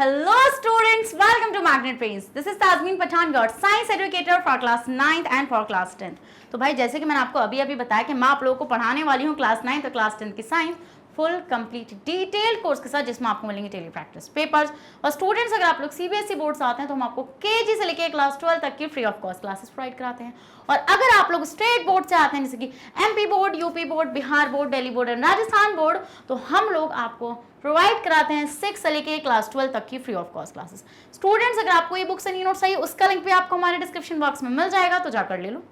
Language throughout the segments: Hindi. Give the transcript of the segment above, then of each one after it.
Hello students, welcome to Magnet Brains. This is Tazmin Pathan, your science educator for class 9th and for class 10th. तो भाई जैसे कि मैंने आपको अभी बताया कि मैं आप लोगों को पढ़ाने वाली हूँ क्लास 9th और क्लास 10th की science full complete detail course के साथ, जिसमें आपको मिलेंगे डेली प्रैक्टिस पेपर्स। और स्टूडेंट्स अगर आप लोग सीबीएसई बोर्ड से आते हैं तो हम आपको केजी से लेकर क्लास 12 तक की free of cost classes provide कराते हैं। और अगर आप लोग स्टेट बोर्ड से आते हैं जैसे कि MP board, UP board, Bihar board, Delhi board और राजस्थान बोर्ड, तो हम लोग आपको प्रोवाइड कराते हैं 6 से लेके क्लास 12 तक की free of cost classes. Students अगर आपको ये बुक्स एंड ई नोट्स चाहिए, उसका लिंक भी आपको हमारे डिस्क्रिप्शन बॉक्स में मिल जाएगा, तो जाकर ले लो।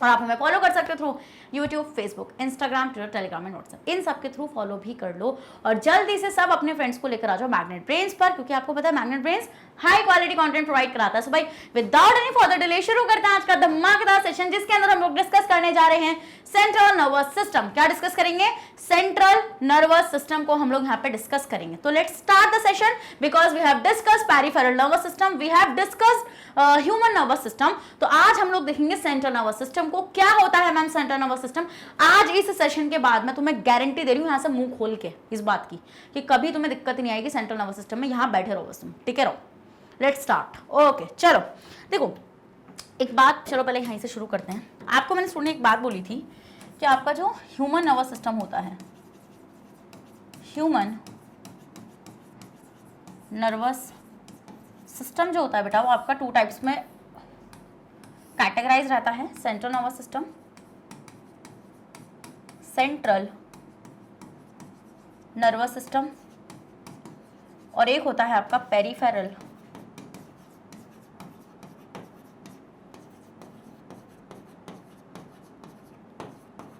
और आप हमें फॉलो कर सकते हो through YouTube, Facebook, Instagram, Twitter, Telegram and WhatsApp, इन सब के थ्रू फॉलो भी कर लो। और जल्दी से सब अपने फ्रेंड्स को लेकर आ जाओ मैग्नेट ब्रेन्स पर, क्योंकि आपको पता है magnet brains high quality content provide कराता है। सो भाई विदाउट एनी फर्दर डिले शुरू करते हैं आज का धमाकेदार सेशन, जिसके अंदर हम लोग डिस्कस करने जा रहे हैं सेंट्रल नर्वस सिस्टम। क्या डिस्कस करेंगे? सेंट्रल नर्वस सिस्टम को हम लोग यहाँ पे डिस्कस करेंगे। तो let's start the session because we have discuss peripheral nervous system, we have discussed human nervous system. तो आज हम लोग देखेंगे सेंट्रल नर्वस सिस्टम को। क्या होता है मैम सेंट्रल नर्वस सिस्टम? आज इस सेशन के बाद मैं तुम्हें गारंटी दे रही हूँ यहाँ से मुंह खोल के इस बात की कि कभी तुम्हें दिक्कत नहीं आएगी सेंट्रल नर्वस सिस्टम में। यहाँ बैठे रहो बस तुम, ठीक है रहो। Let's start. ओके चलो देखो एक बात, चलो पहले यहीं से शुरू करते हैं। आपको मैंने सुनने एक बात बोली थी कि आपका जो ह्यूमन नर्वस सिस्टम होता है, ह्यूमन नर्वस सिस्टम जो होता है बेटा, वो आपका 2 टाइप्स में कैटेगराइज रहता है। Central nervous system, central nervous system, और एक होता है आपका पेरिफेरल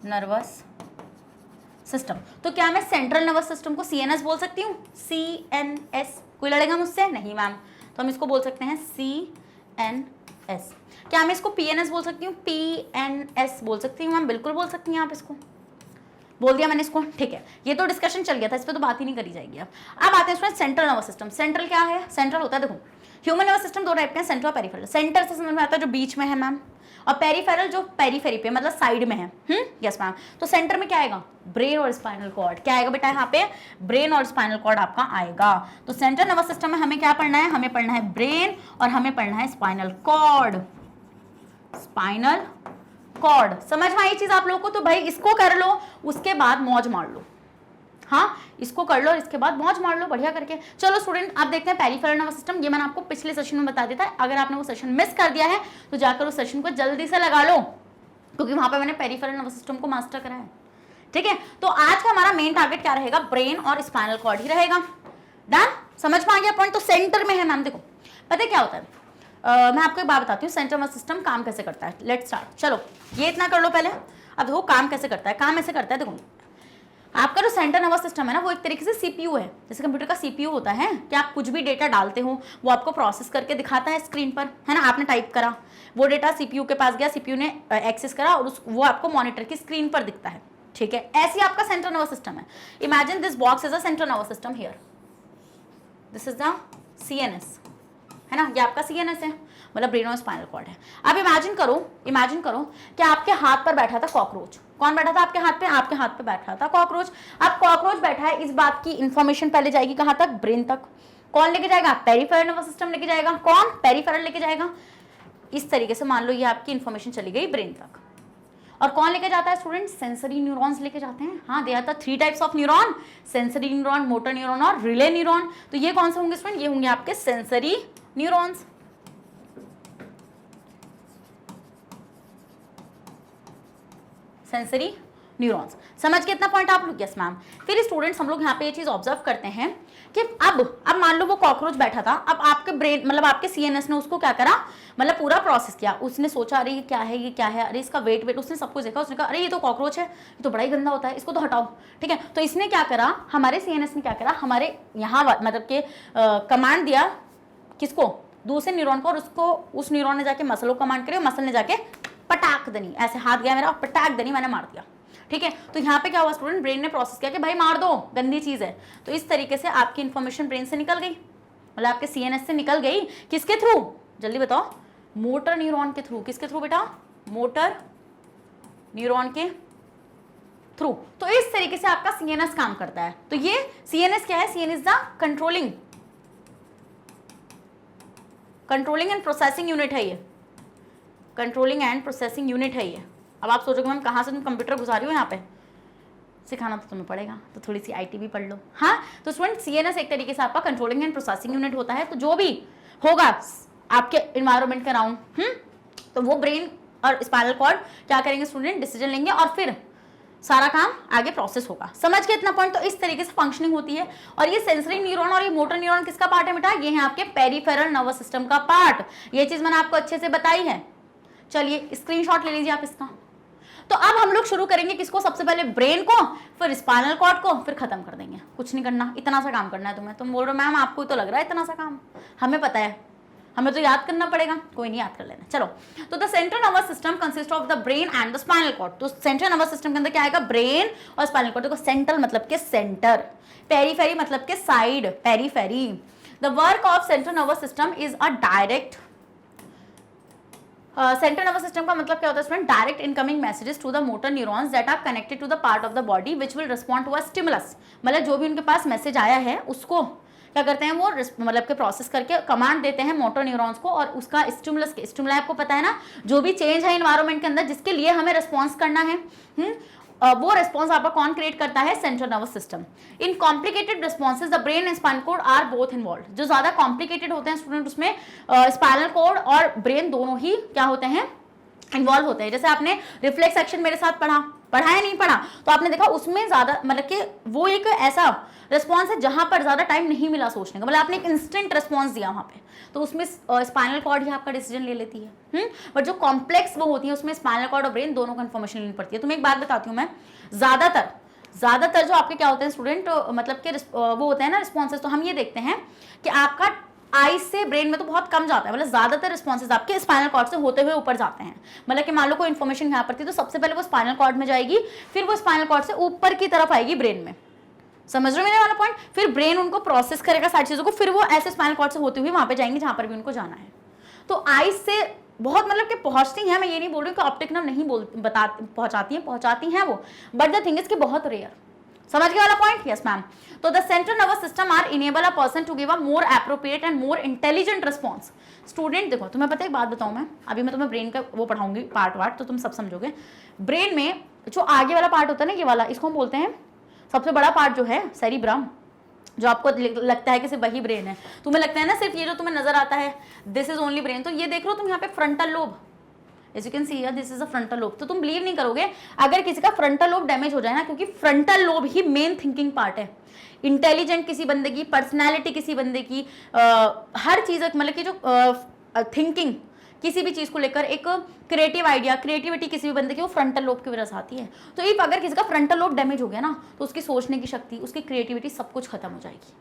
नर्वस सिस्टम। तो क्या मैं सेंट्रल नर्वस सिस्टम को सीएनएस बोल सकती हूँ? सीएनएस, कोई लड़ेगा मुझसे? नहीं मैम। तो हम इसको बोल सकते हैं सीएनएस। क्या मैं इसको पीएनएस बोल सकती हूँ? पीएनएस बोल सकती हूँ मैम, बिल्कुल बोल सकती हैं आप। इसको बोल दिया मैंने इसको, ठीक है। ये तो डिस्कशन चल गया था, इस पर तो बात ही नहीं करी जाएगी। अब आते हैं इसमें सेंट्रल नर्वस सिस्टम। सेंट्रल क्या है? सेंट्रल होता है, देखो ह्यूमन नर्वस सिस्टम 2 टाइप के हैं, सेंट्रल और पेरिफेरल। सेंटर से समझ में आता है जो बीच में है मैम, और पेरिफेरल जो पेरीफेरी पे मतलब साइड में है। Yes ma'am. तो सेंटर में क्या आएगा? ब्रेन और स्पाइनल कॉर्ड। क्या आएगा बेटा यहाँ पे? ब्रेन और स्पाइनल कॉर्ड आपका आएगा। तो सेंट्रल नर्वस सिस्टम में हमें क्या पढ़ना है? हमें पढ़ना है ब्रेन और हमें पढ़ना है स्पाइनल कॉर्ड। स्पाइनल कॉर्ड समझ में आई चीज आप लोगों को? तो भाई इसको कर लो, उसके बाद मौज मार लो। हाँ, इसको कर लो, इसके बाद मौज मार लो बढ़िया करके। चलो स्टूडेंट आप देखते हैं पेरिफेरल नर्वस सिस्टम। ये मैंने आपको पिछले सेशन में बता दिया था, अगर आपने वो सेशन मिस कर दिया है तो जाकर उस सेशन को जल्दी से लगा लो, क्योंकि वहां पे मैंने पेरिफेरल नर्वस सिस्टम को मास्टर कराया है। ठीक है, तो आज का हमारा मेन टारगेट क्या रहेगा? ब्रेन और स्पाइनल कॉर्ड ही रहेगा। डन? समझ में आ गया पॉइंट? तो सेंटर में है मैम। देखो पता है क्या होता है, मैं आपको एक बात बताती हूँ सेंट्रल नर्वस सिस्टम काम कैसे करता है। Let's start. चलो ये इतना कर लो पहले। अब देखो काम कैसे करता है। काम ऐसे करता है, देखो आपका जो सेंट्रल नर्वस सिस्टम है ना, वो एक तरीके से सीपीयू है। जैसे कंप्यूटर का सीपीयू होता है कि आप कुछ भी डेटा डालते हो वो आपको प्रोसेस करके दिखाता है स्क्रीन पर, है ना। आपने टाइप करा, वो डेटा सीपीयू के पास गया, सीपीयू ने एक्सेस करा और वो आपको मॉनिटर की स्क्रीन पर दिखता है। ठीक है, ऐसे आपका सेंट्रल नर्वस सिस्टम है। Imagine this box is a central nervous system here, this is the CNS, है ना। ये आपका सीएनएस है, मतलब ब्रेन और स्पाइनल कॉर्ड है। अब इमेजिन करो कि आपके हाथ पर बैठा था कॉकरोच। कौन बैठा था आपके हाथ पे? आपके हाथ पे बैठा था कॉकरोच। अब कॉकरोच बैठा है, इस बात की इंफॉर्मेशन पहले जाएगी कहां तक? ब्रेन तक। कौन लेके जाएगा? पेरिफेरल नर्वस सिस्टम लेके जाएगा। कौन? पेरिफेरल लेके जाएगा। इस तरीके से मान लो ये आपकी इंफॉर्मेशन चली गई ब्रेन तक। और कौन लेके जाता है स्टूडेंट? सेंसरी न्यूरॉन्स लेके जाते हैं। हाँ, they are the 3 types of neuron, sensory neuron, motor neuron और रिले न्यूरॉन। तो ये कौन से होंगे स्टूडेंट? ये होंगे आपके सेंसरी न्यूरॉन्स। Sensory neurons. समझ के इतना पॉइंट आप लोग? Yes ma'am. फिर स्टूडेंट्स हम लोग यहाँ पे ये चीज ऑब्जर्व करते हैं कि अब मान लो वो कॉकरोच बैठा था। अब आपके ब्रेन मतलब आपके सीएनएस ने उसको क्या करा, मतलब पूरा प्रोसेस किया। उसने सोचा अरे ये क्या है, ये क्या है, अरे इसका वेट, उसने सब कुछ देखा। उसने कहा अरे ये तो कॉकरोच है, ये तो बड़ा ही गंदा होता है, इसको तो हटाओ। ठीक है, तो इसने क्या करा, हमारे सीएनएस ने क्या करा, हमारे यहाँ मतलब के कमांड दिया किसको? दूसरे न्यूरॉन को, और उसको उस न्यूरॉन ने जाके मसल को कमांड करे, मसल ने जाके पटाक दनी, ऐसे हाथ गया मेरा और पटाक दनी, मैंने मार दिया। ठीक है, तो यहाँ पे क्या हुआ स्टूडेंट? ब्रेन ने प्रोसेस किया कि भाई मार दो, गंदी चीज है। तो इस तरीके से आपकी इंफॉर्मेशन ब्रेन से निकल गई, मतलब आपके सीएनएस से निकल गई। किसके थ्रू? जल्दी बताओ। मोटर न्यूरॉन के थ्रू। किसके थ्रू बेटा? मोटर न्यूरॉन के थ्रू। तो इस तरीके से आपका सीएनएस काम करता है। तो ये सीएनएस क्या है? CNS the controlling controlling and processing unit है ये, कंट्रोलिंग एंड प्रोसेसिंग यूनिट है ये। अब आप सोचोगे मैम कहाँ से तुम कंप्यूटर घुसा रही हो यहाँ पे, सिखाना तो तुम्हें पड़ेगा, तो थोड़ी सी आईटी भी पढ़ लो। हाँ, तो स्टूडेंट सीएनएस एक तरीके से आपका कंट्रोलिंग एंड प्रोसेसिंग यूनिट होता है। तो जो भी होगा आपके इन्वायरमेंट के अराउंड, तो वो ब्रेन और स्पाइनल कॉर्ड क्या करेंगे स्टूडेंट, डिसीजन लेंगे और फिर सारा काम आगे प्रोसेस होगा। समझ के इतना पॉइंट। तो इस तरीके से फंक्शनिंग होती है। और ये सेंसरी न्यूरॉन और ये मोटर न्यूरॉन किसका पार्ट है बेटा, ये है आपके पेरिफेरल नर्वस सिस्टम का पार्ट। ये चीज मैंने आपको अच्छे से बताई है। चलिए स्क्रीनशॉट ले लीजिए आप इसका। तो अब हम लोग शुरू करेंगे किसको, सबसे पहले ब्रेन को, फिर स्पाइनल कॉर्ड को, फिर खत्म कर देंगे। कुछ नहीं करना, इतना सा काम करना है तुम्हें। तुम बोल रहे हो मैम आपको तो लग रहा है इतना सा काम, हमें पता है, हमें तो याद करना पड़ेगा। कोई नहीं, याद कर लेना। चलो, तो the central nervous system consist of the brain and the spinal cord. तो सेंट्रल नर्वस सिस्टम के अंदर क्या आएगा, ब्रेन और स्पाइनल कॉर्ड। देखो सेंट्रल मतलब के सेंटर, पेरीफेरी मतलब के side, periphery. The work of central nervous system is a direct, central nervous system का मतलब क्या होता है student, direct incoming messages to the motor neurons that are connected to the part of the body which will respond to a stimulus. मतलब जो भी उनके पास मैसेज आया है उसको क्या करते हैं वो मतलब के प्रोसेस करके कमांड देते हैं मोटर न्यूरॉन्स को, और उसका स्टिमुलस के, स्टिमुलस आपको पता है ना, जो भी चेंज है इन्वायरमेंट के अंदर जिसके लिए हमें रिस्पॉन्स करना है, वो रिस्पॉन्स आपका कौन क्रिएट करता है, central nervous system. In complicated responses the brain and spinal cord are both involve. जो ज्यादा कॉम्प्लिकेटेड होते हैं स्टूडेंट उसमें स्पाइनल कॉर्ड और ब्रेन दोनों ही क्या होते हैं, इन्वॉल्व होते हैं। जैसे आपने रिफ्लेक्स एक्शन मेरे साथ पढ़ा है नहीं पढ़ा, तो आपने देखा उसमें ज्यादा मतलब कि वो एक ऐसा रिस्पॉन्स है जहां पर ज्यादा टाइम नहीं मिला सोचने का, मतलब आपने एक इंस्टेंट रिस्पॉन्स दिया वहां पे, तो उसमें स्पाइनल कॉर्ड ही आपका डिसीजन ले लेती है। बट जो कॉम्प्लेक्स वो होती है उसमें स्पाइनल कॉर्ड और ब्रेन दोनों को इन्फॉर्मेशन लेनी पड़ती है। तुम्हें एक बात बताती हूँ मैं, ज्यादातर जो आपके क्या होते हैं स्टूडेंट, मतलब कि वो होते हैं ना रिस्पॉन्सेज, तो हम ये देखते हैं कि आपका आई से ब्रेन में तो बहुत कम जाता है, मतलब ज्यादातर रिस्पॉन्सेज आपके स्पाइनल कॉर्ड से होते हुए ऊपर जाते हैं। मतलब कि मान लो कोई इन्फॉर्मेशन यहाँ पर थी तो सबसे पहले वो स्पाइनल कॉर्ड में जाएगी, फिर वो स्पाइनल कॉर्ड से ऊपर की तरफ आएगी ब्रेन में। समझ रहे हो मेरे वाला पॉइंट। फिर ब्रेन उनको प्रोसेस करेगा सारी चीजों को, फिर वो ऐसे स्पाइनल कॉर्ड से होते हुए वहां पे जाएंगे जहां पर भी उनको जाना है। तो आई से बहुत मतलब कि पहुंचती हैं, मैं ये नहीं बोल रही हूँ कि ऑप्टिक नर्व नहीं पहुंचाती हैं वो, बट द थिंग इज कि बहुत रेयर। समझ गए वाला पॉइंट, यस मैम। तो the central nervous system are enable a person to give a more appropriate and more intelligent response. Student देखो, तुम्हें पता है एक बात बताऊं मैं, अभी मैं तुम्हें ब्रेन का वो पढ़ाऊंगी पार्ट वार्ट, तो तुम सब समझोगे। ब्रेन में जो आगे वाला पार्ट होता है ना, ये वाला, इसको हम बोलते हैं सबसे बड़ा पार्ट जो है सेरिब्रम, जो आपको लगता है कि सिर्फ वही ब्रेन है। तुम्हें लगता है ना सिर्फ ये जो तुम्हें नजर आता है दिस इज ओनली ब्रेन, तो ये देख लो तुम यहाँ पे frontal lobe, As you can see here, this is a frontal lobe। तो तुम बिलीव नहीं करोगे अगर किसी का फ्रंटल लोब डैमेज हो जाए ना, क्योंकि फ्रंटल लोब ही मेन थिंकिंग पार्ट है। इंटेलिजेंट किसी बंदे की, पर्सनैलिटी किसी बंदे की, हर चीज मतलब कि जो थिंकिंग किसी भी चीज को लेकर, एक क्रिएटिव आइडिया, क्रिएटिविटी किसी भी बंदे की, वो फ्रंटल लोब की वजह से आती है। तो इफ अगर किसी का फ्रंटल लोब डैमेज हो गया ना, तो उसकी सोचने की शक्ति, उसकी क्रिएटिविटी सब कुछ खत्म हो जाएगी।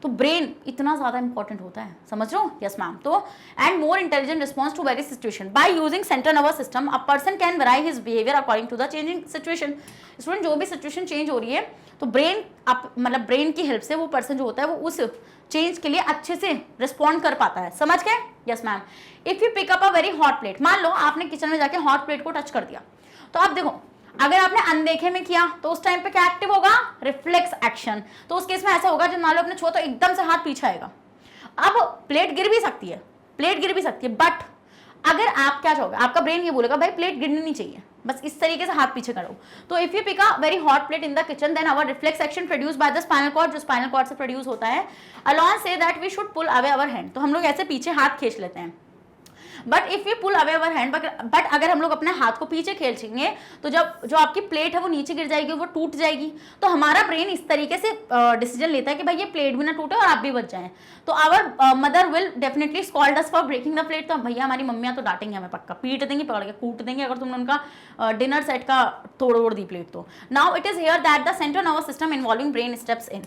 तो ब्रेन इतना ज्यादा इंपॉर्टेंट होता है, समझ रहे हो, यस मैम। तो and more intelligent response to very situation by using central nervous system a person can vary his behaviour according to the changing situation. Student जो भी सिचुएशन चेंज हो रही है, तो ब्रेन आप मतलब ब्रेन की हेल्प से वो पर्सन जो होता है वो उस चेंज के लिए अच्छे से रिस्पॉन्ड कर पाता है। समझ गए, yes ma'am. If you pick up a very hot plate, मान लो आपने किचन में जाके हॉट प्लेट को टच कर दिया, तो आप देखो अगर आपने अनदेखे में किया तो उस टाइम पे क्या एक्टिव होगा, रिफ्लेक्स एक्शन। तो उस केस में ऐसा होगा जब मान लो अपने छुआ तो एकदम से हाथ पीछे आएगा। अब प्लेट गिर भी सकती है, बट अगर आप क्या चाहोगे, आपका ब्रेन ये बोलेगा भाई प्लेट गिरनी नहीं चाहिए, बस इस तरीके से हाथ पीछे करो। तो if you pick a very hot plate in the kitchen, then our reflex action produce by the spinal cord, जो स्पाइनल कॉर्ड से प्रोड्यूस होता है, अलॉन से that we should pull away our hand. तो हम लोग ऐसे पीछे हाथ खींच लेते हैं। But if you pull away our hand, but अगर हम लोग अपने हाथ को पीछे खींचेंगे तो जब जो आपकी प्लेट है वो नीचे गिर जाएगी, वो टूट जाएगी। तो हमारा ब्रेन इस तरीके से डिसीजन लेता है कि भाई ये प्लेट भी ना टूटे और आप भी बच जाएं। तो our mother will definitely scold us for breaking the plate. तो भैया हमारी मम्मियाँ तो डांटेंगे हमें पक्का, पीट देंगी, पकड़ के कूट देंगे अगर तुमने उनका डिनर सेट का तोड़ दी प्लेट। तो now it is here that the central nervous system involving brain steps in.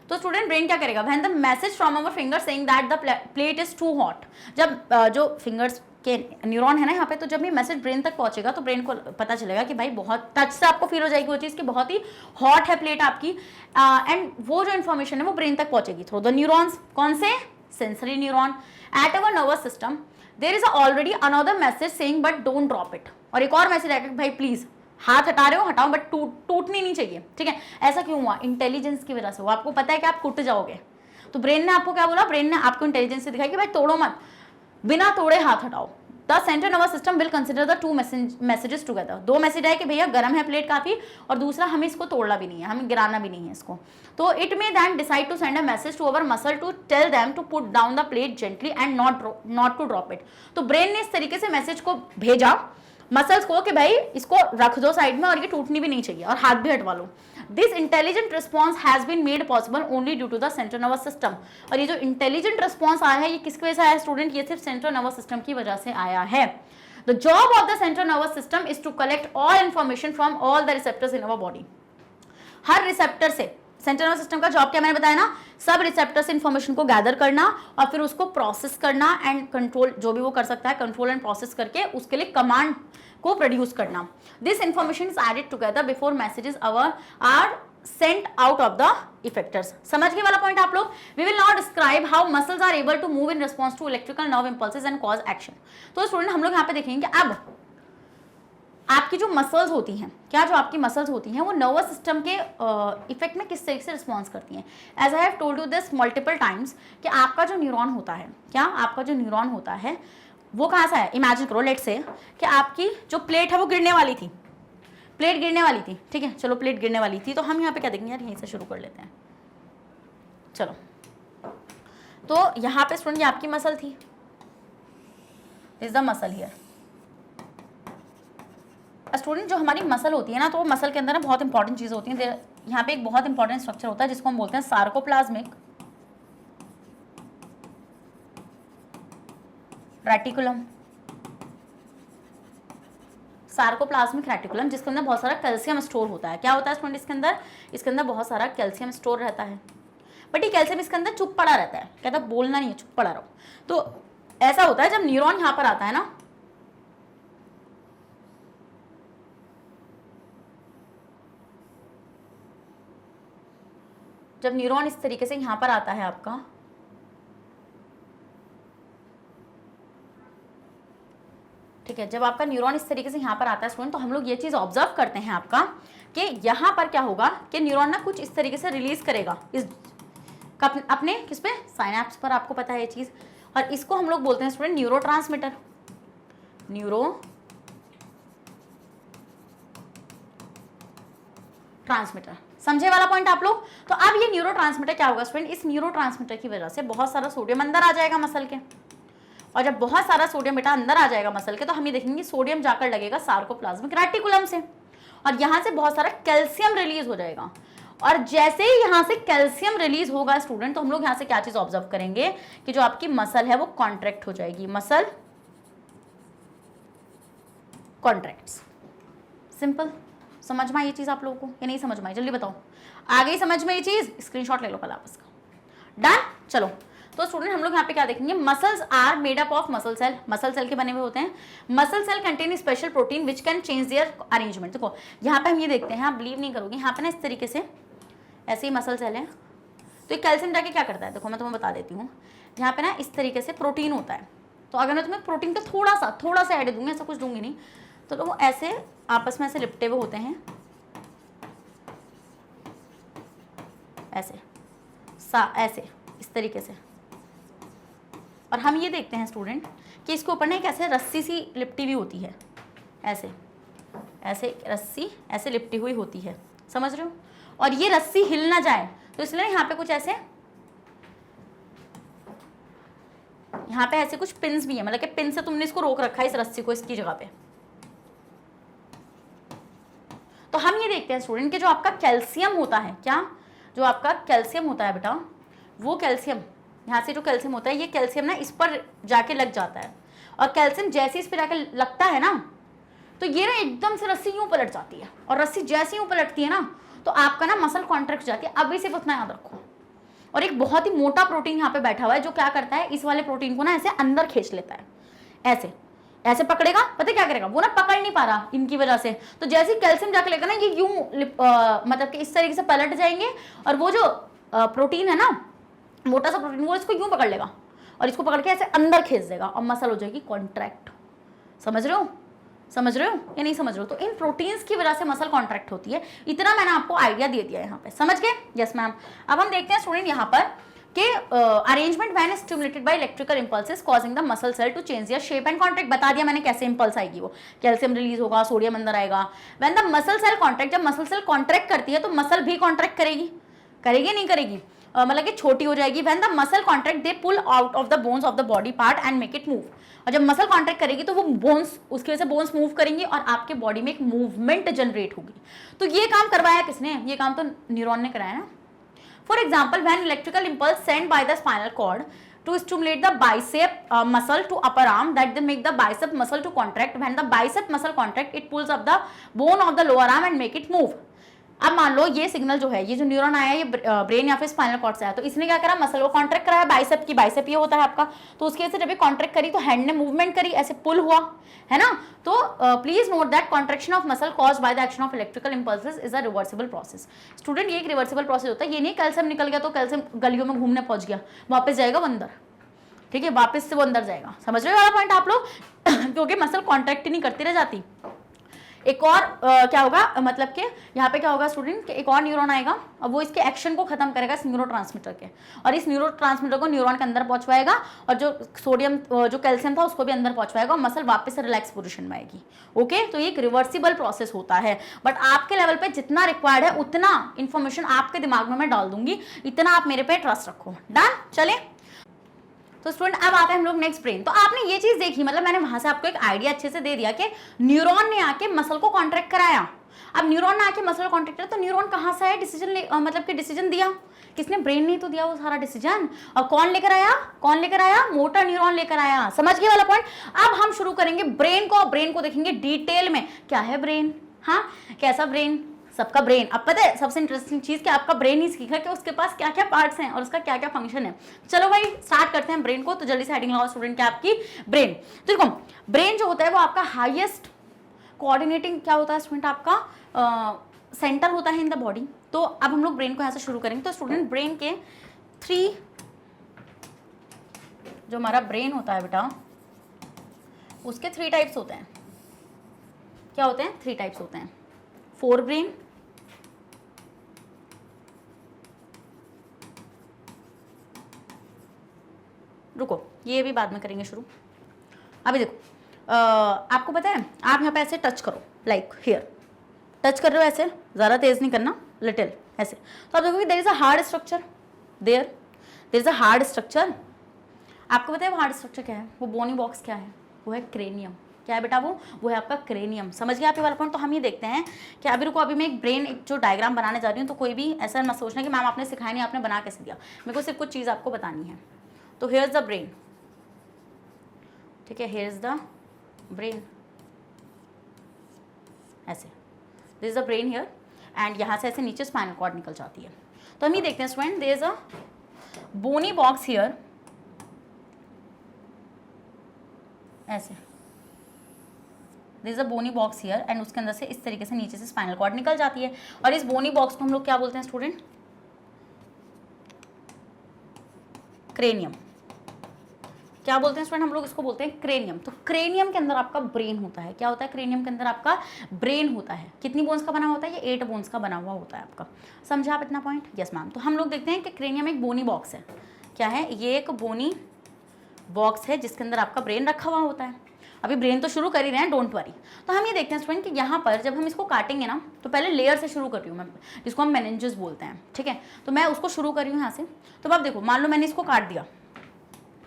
तो स्टूडेंट ब्रेन क्या करेगा, when the message from our finger saying that the plate is too hot, जब जो फिंगर्स के न्यूरॉन है ना यहाँ पे, तो जब ये मैसेज ब्रेन तक पहुंचेगा तो ब्रेन को पता चलेगा कि भाई बहुत, टच से आपको फील हो जाएगी वो चीज़ कि बहुत ही हॉट है प्लेट आपकी, एंड वो जो इन्फॉर्मेशन है वो ब्रेन तक पहुंचेगी थ्रू द न्यूरॉन्स। कौन से, sensory neuron. At our nervous system there is already another message saying but don't drop it. और एक और मैसेज आएगा कि भाई प्लीज हाथ हटा रहे हो हटाओ, बट टूटनी नहीं चाहिए। ठीक है, ऐसा क्यों हुआ, इंटेलिजेंस की वजह से। वो आपको पता है कि आप टूट जाओगे, तो ब्रेन ने आपको क्या बोला, ब्रेन ने आपको इंटेलिजेंस दिखाई कि भाई तोड़ो मत, बिना तोड़े हाथ हटाओ। The central nervous system will consider the two messages together. दो मैसेज है कि भैया गर्म है प्लेट काफी, और दूसरा हमें इसको तोड़ना भी नहीं है, हमें गिराना भी नहीं है इसको। तो it may then decide to send a message to our muscle to tell them to put down the plate gently and not to drop it. तो ब्रेन ने इस तरीके से मैसेज को भेजा मसल्स को कि भाई इसको रख दो साइड में और ये टूटनी भी नहीं चाहिए और हाथ भी हटवा लो। This intelligent response has been made possible only due to the central nervous system. और ये जो इंटेलिजेंट रिस्पॉन्स आया है ये किसकी वजह से आया स्टूडेंट, ये सिर्फ सेंट्रल नर्वस सिस्टम की वजह से आया है। The job of the central nervous system is to collect all information from all the receptors in our body. हर रिसेप्टर से सेंट्रल नर्वस सिस्टम का जॉब क्या मैंने बताया ना, सब रिसेप्टर से इंफॉर्मेशन को गैदर करना और फिर उसको प्रोसेस करना एंड कंट्रोल, जो भी वो कर सकता है कंट्रोल एंड प्रोसेस करके उसके लिए कमांड को प्रोड्यूस करना। This information is added together before messages are sent out of the effectors. समझ गए वाला पॉइंट आप लोग। We will not describe how muscles are able to move in response to electrical nerve impulses and cause action. तो स्टूडेंट हम लोग यहाँ पे देखेंगे कि अब आपकी जो मसल्स होती हैं, क्या जो आपकी मसल्स होती हैं वो नर्वस सिस्टम के इफेक्ट में किस तरीके से रिस्पॉन्स करती हैं। As I have told you this multiple times कि आपका जो न्यूरॉन होता है, क्या आपका जो न्यूरॉन होता है वो कहाँ से है। इमेजिन करो लेट से कि आपकी जो प्लेट है वो गिरने वाली थी, प्लेट गिरने वाली थी, ठीक है, चलो प्लेट गिरने वाली थी। तो हम यहाँ पे क्या देखेंगे यार, यहीं से शुरू कर लेते हैं। चलो तो यहाँ पे स्टूडेंट ये आपकी मसल थी, is the muscle here. Student जो हमारी मसल होती है ना, तो वो मसल के अंदर ना बहुत इंपॉर्टेंट चीज़ होती है। यहाँ पे एक बहुत इंपॉर्टेंट स्ट्रक्चर होता है जिसको हम बोलते हैं सार्कोप्लाज्मिक रेटिकुलम। सार्कोप्लाज्मिक रेटिकुलम जिसके अंदर बहुत सारा कैल्शियम स्टोर होता है। क्या होता है स्टूडेंट इसके अंदर बहुत सारा कैल्शियम स्टोर रहता है। बट ये कैल्शियम इसके अंदर चुप पड़ा रहता है, कहता है बोलना नहीं है, चुप पड़ा रहो। तो ऐसा होता है जब न्यूरॉन यहाँ पर आता है ना, जब न्यूरॉन इस तरीके से यहाँ पर आता है आपका, ठीक है, जब आपका न्यूरॉन इस तरीके से यहाँ पर आता है स्टूडेंट, तो हम लोग ये चीज़ ऑब्जर्व करते हैं आपका कि यहाँ पर क्या होगा कि न्यूरॉन ना कुछ इस तरीके से रिलीज करेगा इस अपने किस पे, साइनेप्स पर, आपको पता है ये चीज़। और इसको हम लोग बोलते हैं स्टूडेंट न्यूरोट्रांसमीटर। ट्रांसमीटर, समझे वाला पॉइंट आप लोग। तो अब ये न्यूरोट्रांसमीटर क्या होगा स्टूडेंट, इस न्यूरोट्रांसमीटर की वजह से बहुत सारा सोडियम अंदर आ जाएगा मसल के, और जब बहुत सारा सोडियम बेटा अंदर आ जाएगा मसल के, तो हम ये देखेंगे सोडियम जाकर लगेगा सार्कोप्लाज्मिक रेटिकुलम से, और यहाँ से बहुत सारा कैल्शियम रिलीज हो जाएगा। और जैसे ही यहाँ से कैल्शियम रिलीज होगा स्टूडेंट, तो हम लोग यहाँ से क्या चीज ऑब्जर्व करेंगे कि जो आपकी मसल है वो कॉन्ट्रैक्ट हो जाएगी, मसल कॉन्ट्रैक्ट्स। सिंपल, समझ में आई ये चीज आप लोगों को या नहीं समझ में आई, जल्दी बताओ। आ गई समझ में ये चीज, स्क्रीनशॉट ले लो कल आपस का। डन, चलो। तो स्टूडेंट हम लोग यहाँ पे क्या देखेंगे, muscles are made up of muscle cell. Muscle cell के बने हुए होते हैं। Muscle cell contain special protein which can change their arrangement. देखो यहाँ पे हम ये देखते हैं, आप बिलीव नहीं करोगे, यहाँ पे ना इस तरीके से ऐसे ही मसल सेल है। तो ये कैल्शियम जाके क्या करता है, देखो मैं तुम्हें बता देती हूँ। यहाँ पे ना इस तरीके से प्रोटीन होता है। तो अगर मैं तुम्हें प्रोटीन का थोड़ा सा ऐड दूंगी, ऐसा कुछ दूंगी नहीं, तो वो ऐसे आपस में ऐसे लिपटे हुए होते हैं, ऐसे ऐसे इस तरीके से। और हम ये देखते हैं स्टूडेंट कि इसके ऊपर ना एक ऐसे रस्सी सी लिपटी हुई होती है, ऐसे ऐसे रस्सी ऐसे लिपटी हुई होती है, समझ रहे हो। और ये रस्सी हिल ना जाए तो इसलिए यहाँ पे कुछ ऐसे, यहाँ पे ऐसे कुछ पिन्स भी है, मतलब कि पिन से तुमने इसको रोक रखा है, इस रस्सी को इसकी जगह पे। तो हम ये देखते हैं स्टूडेंट कि जो आपका कैल्शियम होता है, क्या जो आपका कैल्शियम होता है बेटा, वो कैल्शियम यहाँ से जो कैल्शियम होता है, ये कैल्शियम ना इस पर जाके लग जाता है। और कैल्शियम जैसे इस पर जाके लगता है ना, तो ये ना एकदम से रस्सी यूं पलट जाती है। और रस्सी जैसे यूं पलटती है ना, तो आपका ना मसल कॉन्ट्रैक्ट जाती है। अभी सिर्फ उतना याद रखो। और एक बहुत ही मोटा प्रोटीन यहाँ पे बैठा हुआ है, जो क्या करता है, इस वाले प्रोटीन को ना ऐसे अंदर खींच लेता है, ऐसे ऐसे पकड़ेगा, पता है क्या करेगा, वो ना पकड़ नहीं पा रहा इनकी वजह से। तो जैसे कैल्शियम जाके लेगा ना, ये यूं मतलब कि इस तरीके से पलट जाएंगे, और वो जो प्रोटीन है ना, मोटा सा प्रोटीन, वो इसको यूं पकड़ लेगा और इसको पकड़ के ऐसे अंदर खींच देगा, और मसल हो जाएगी कॉन्ट्रैक्ट। समझ रहे हो या नहीं समझ रहे हो। तो इन प्रोटीन्स की वजह से मसल कॉन्ट्रैक्ट होती है। इतना मैंने आपको आइडिया दे दिया है यहाँ पे, समझ गए। Yes ma'am. अब हम देखते हैं स्टूडेंट यहाँ पर कि arrangement when stimulated by electrical impulses causing the muscle cell to change their shape and contract. बता दिया मैंने कैसे इंपल्स आएगी, वो कैल्शियम रिलीज होगा, सोडियम अंदर आएगा। When the muscle cell contract, जब मसल सेल कॉन्ट्रैक्ट करती है तो मसल भी कॉन्ट्रैक्ट करेगी, करेगी नहीं करेगी, मतलब कि छोटी हो जाएगी। When the muscle contract they pull out of the bones of the body part and make it move. और जब मसल कॉन्ट्रैक्ट करेगी तो वो बोन्स, उसकी वजह से बोन्स मूव करेंगी और आपके बॉडी में एक मूवमेंट जनरेट होगी। तो ये काम करवाया किसने? ये काम तो न्यूरॉन ने कराया ना। For example, when electrical impulse sent by the spinal cord to stimulate the bicep muscle to upper arm, that they make the bicep muscle to contract. When the bicep muscle contract, it pulls up the bone of the lower arm and make it move. अब मान लो ये सिग्नल जो है, ये जो न्यूरॉन आया ये ब्रेन या फिर स्पाइनल कॉर्ड से आया, तो इसने क्या करा? मसल को कॉन्ट्रैक्ट कराया बाइसेप की। बाइसेप ये होता है आपका, तो उसकी वजह से जब ये कॉन्ट्रैक्ट करी तो हैंड ने मूवमेंट करी, ऐसे पुल हुआ, है ना। तो please note that contraction of muscle caused by the action of electrical impulses is a reversible process. Student, ये एक रिवर्सिबल प्रोसेस होता है। ये नहीं कैल्शियम निकल गया तो कैल्शियम गलियों में घूमने पहुंच गया, वापस जाएगा वो अंदर, ठीक है, वापस से वो अंदर जाएगा। समझ रहे हो वाला पॉइंट आप लोग? क्योंकि मसल कॉन्ट्रैक्ट ही नहीं करती रह जाती। एक और क्या होगा, मतलब कि यहाँ पे क्या होगा स्टूडेंट, कि एक और न्यूरॉन आएगा, अब वो इसके एक्शन को खत्म करेगा इस न्यूरोट्रांसमीटर के, और इस न्यूरोट्रांसमीटर को न्यूरॉन के अंदर पहुंचवाएगा, और जो सोडियम जो कैल्शियम था उसको भी अंदर पहुंचवाएगा, और मसल वापस से रिलैक्स पोजीशन में आएगी। ओके, तो ये एक रिवर्सिबल प्रोसेस होता है। बट आपके लेवल पे जितना रिक्वायर्ड है उतना इन्फॉर्मेशन आपके दिमाग में मैं डाल दूंगी, इतना आप मेरे पे ट्रस्ट रखो। डन? चले तो स्टूडेंट अब आते हैं हम लोग नेक्स्ट ब्रेन। तो आपने ये चीज देखी, मतलब मैंने वहां से आपको एक आइडिया अच्छे से दे दिया कि न्यूरॉन ने आके मसल को कॉन्ट्रैक्ट कराया। अब न्यूरॉन ने आके मसल कॉन्ट्रैक्ट कराया तो न्यूरॉन कहाँ से आया? डिसीजन मतलब कि डिसीजन दिया किसने? ब्रेन ने तो दिया वो सारा डिसीजन। और कौन लेकर आया? कौन लेकर आया? मोटर न्यूरॉन लेकर आया। समझ गए वाला पॉइंट? अब हम शुरू करेंगे ब्रेन को। ब्रेन को देखेंगे डिटेल में, क्या है ब्रेन, हाँ कैसा ब्रेन, सबका ब्रेन। अब पता है सबसे इंटरेस्टिंग चीज कि आपका ब्रेन ही सीखा कि उसके पास क्या क्या पार्ट्स हैं और उसका क्या क्या फंक्शन है। चलो भाई स्टार्ट करते हैं ब्रेन को। तो जल्दी से हेडिंग लगाओ स्टूडेंट क्या आपकी ब्रेन। तो देखो ब्रेन जो होता है वो आपका हाईएस्ट कोऑर्डिनेटिंग क्या होता है स्टूडेंट, आपका सेंटर होता है इन द बॉडी। तो अब हम लोग ब्रेन को यहाँ से शुरू करेंगे। तो स्टूडेंट ब्रेन के 3 जो हमारा ब्रेन होता है बेटा उसके 3 टाइप्स होते हैं। क्या होते हैं? 3 टाइप्स होते हैं। फोर ब्रेन, रुको ये भी बाद में करेंगे शुरू। अभी देखो आपको पता है आप यहाँ पे ऐसे टच करो, लाइक हियर टच कर रहे हो, ऐसे ज़्यादा तेज नहीं करना, लिटिल ऐसे। तो आप देखोगे there is a hard structure, there is a hard structure. आपको पता है वो हार्ड स्ट्रक्चर क्या है? वो बोनी बॉक्स क्या है? वो है क्रेनियम। क्या है बेटा? वो है आपका क्रेनियम। समझ गया आप ये वाला पॉइंट? तो हम ये देखते हैं कि अभी रुको, अभी मैं एक ब्रेन एक जो डायग्राम बनाने जा रही हूँ। तो कोई भी ऐसा मत सोचना कि मैम आपने सिखाया नहीं, आपने बना कैसे दिया। मेरे को सिर्फ कुछ चीज़ आपको बतानी है। तो हियर इज द ब्रेन, ठीक है, हियर इज द ब्रेन, ऐसे this is the brain here, and यहाँ से ऐसे नीचे स्पाइनल कॉर्ड निकल जाती है। तो हम ये देखते हैं student there is a bony box here, ऐसे this is a bony box here, and उसके अंदर से इस तरीके से नीचे से स्पाइनल कॉर्ड निकल जाती है। और इस बोनी बॉक्स को हम लोग क्या बोलते हैं स्टूडेंट? क्रेनियम। क्या बोलते हैं स्टूडेंट? हम लोग इसको बोलते हैं क्रेनियम। तो क्रेनियम के अंदर आपका ब्रेन होता है। क्या होता है? क्रेनियम के अंदर आपका ब्रेन होता है। कितनी बोन्स का बना हुआ होता है? ये 8 बोन्स का बना हुआ होता है आपका। समझा आप इतना पॉइंट? Yes ma'am. तो हम लोग देखते हैं कि क्रेनियम एक बोनी बॉक्स है। क्या है? ये एक बोनी बॉक्स है जिसके अंदर आपका ब्रेन रखा हुआ होता है। अभी ब्रेन तो शुरू कर ही रहे हैं, डोंट वरी। तो हम ये देखते हैं स्टूडेंट कि यहाँ पर जब हम इसको काटेंगे ना, तो पहले लेयर से शुरू कर रही हूँ मैं, जिसको हम मेनिंजेस बोलते हैं, ठीक है। तो मैं उसको शुरू कर रही हूँ यहाँ से। तो अब देखो मान लो मैंने इसको काट दिया,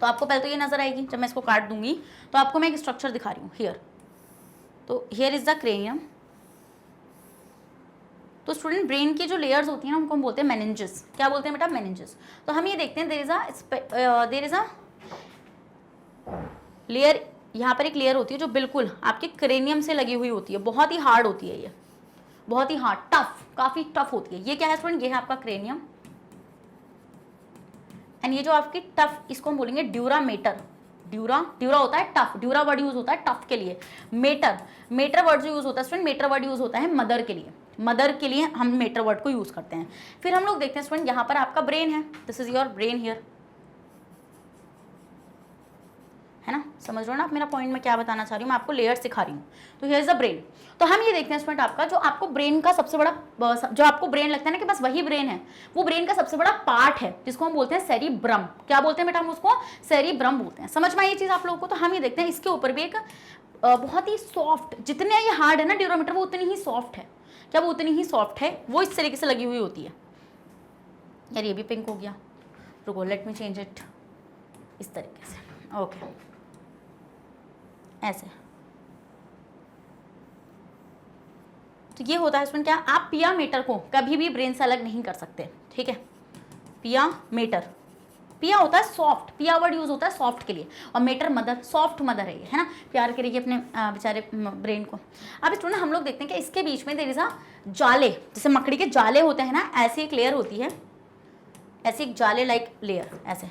तो आपको पहले तो ये नजर आएगी। जब मैं इसको काट दूंगी तो आपको मैं एक स्ट्रक्चर दिखा रही हूँ हियर। तो हियर इज द क्रेनियम। तो स्टूडेंट ब्रेन की जो लेयर्स होती हैं ना उनको हम बोलते हैं मेनिंजेस। क्या बोलते हैं बेटा? मेनिंजेस। तो हम ये देखते हैं देयर इज अ लेयर, यहाँ पर एक लेयर होती है जो बिल्कुल आपके क्रेनियम से लगी हुई होती है। बहुत ही हार्ड होती है ये, बहुत ही हार्ड, टफ, काफी टफ होती है। ये क्या है स्टूडेंट? ये है आपका क्रेनियम, एंड ये जो आपकी टफ, इसको हम बोलेंगे ड्यूरामेटर। ड्यूरा होता है टफ, ड्यूरा वर्ड यूज होता है टफ के लिए। मेटर वर्ड जो यूज होता है स्टूडेंट, मेटर वर्ड यूज होता है मदर के लिए। मदर के लिए हम मेटर वर्ड को यूज करते हैं। फिर हम लोग देखते हैं स्टूडेंट यहाँ पर आपका ब्रेन है, this is your brain here, है ना। समझ रहे हो ना आप मेरा पॉइंट मैं क्या बताना चाह रही हूँ, मैं आपको लेयर सिखा रही हूँ। तो हियर इज द ब्रेन। तो हम ये देखते हैं स्टूडेंट आपका जो आपको ब्रेन का सबसे बड़ा, जो आपको ब्रेन लगता है ना कि बस वही ब्रेन है, वो ब्रेन का सबसे बड़ा पार्ट है जिसको हम बोलते हैं सेरिब्रम। क्या बोलते हैं बेटा हम उसको? सेरिब्रम बोलते हैं। समझ में आई ये चीज़ आप लोगों को? तो हम ये देखते हैं इसके ऊपर भी एक बहुत ही सॉफ्ट, जितने ये हार्ड है ना ड्यूरोमीटर वो उतनी ही सॉफ्ट है। क्या वो उतनी ही सॉफ्ट है? वो इस तरीके से लगी हुई होती है। यार ये भी पिंक हो गया, रुको लेट मी चेंज इट, इस तरीके से, ओके ऐसे। तो ये होता है स्टूडेंट क्या, आप पिया मीटर को कभी भी ब्रेन से अलग नहीं कर सकते, ठीक है। पिया मीटर, पिया होता है सॉफ्ट, पिया वर्ड यूज होता है सॉफ्ट के लिए, और मेटर मदर, सॉफ्ट मदर है ये, है ना, प्यार करेगी अपने बेचारे ब्रेन को। अब स्टूडेंट हम लोग देखते हैं कि इसके बीच में देयर इज अ जाले, जैसे मकड़ी के जाले होते हैं ना, ऐसी एक लेयर होती है, ऐसी एक जाले लाइक लेयर, ऐसे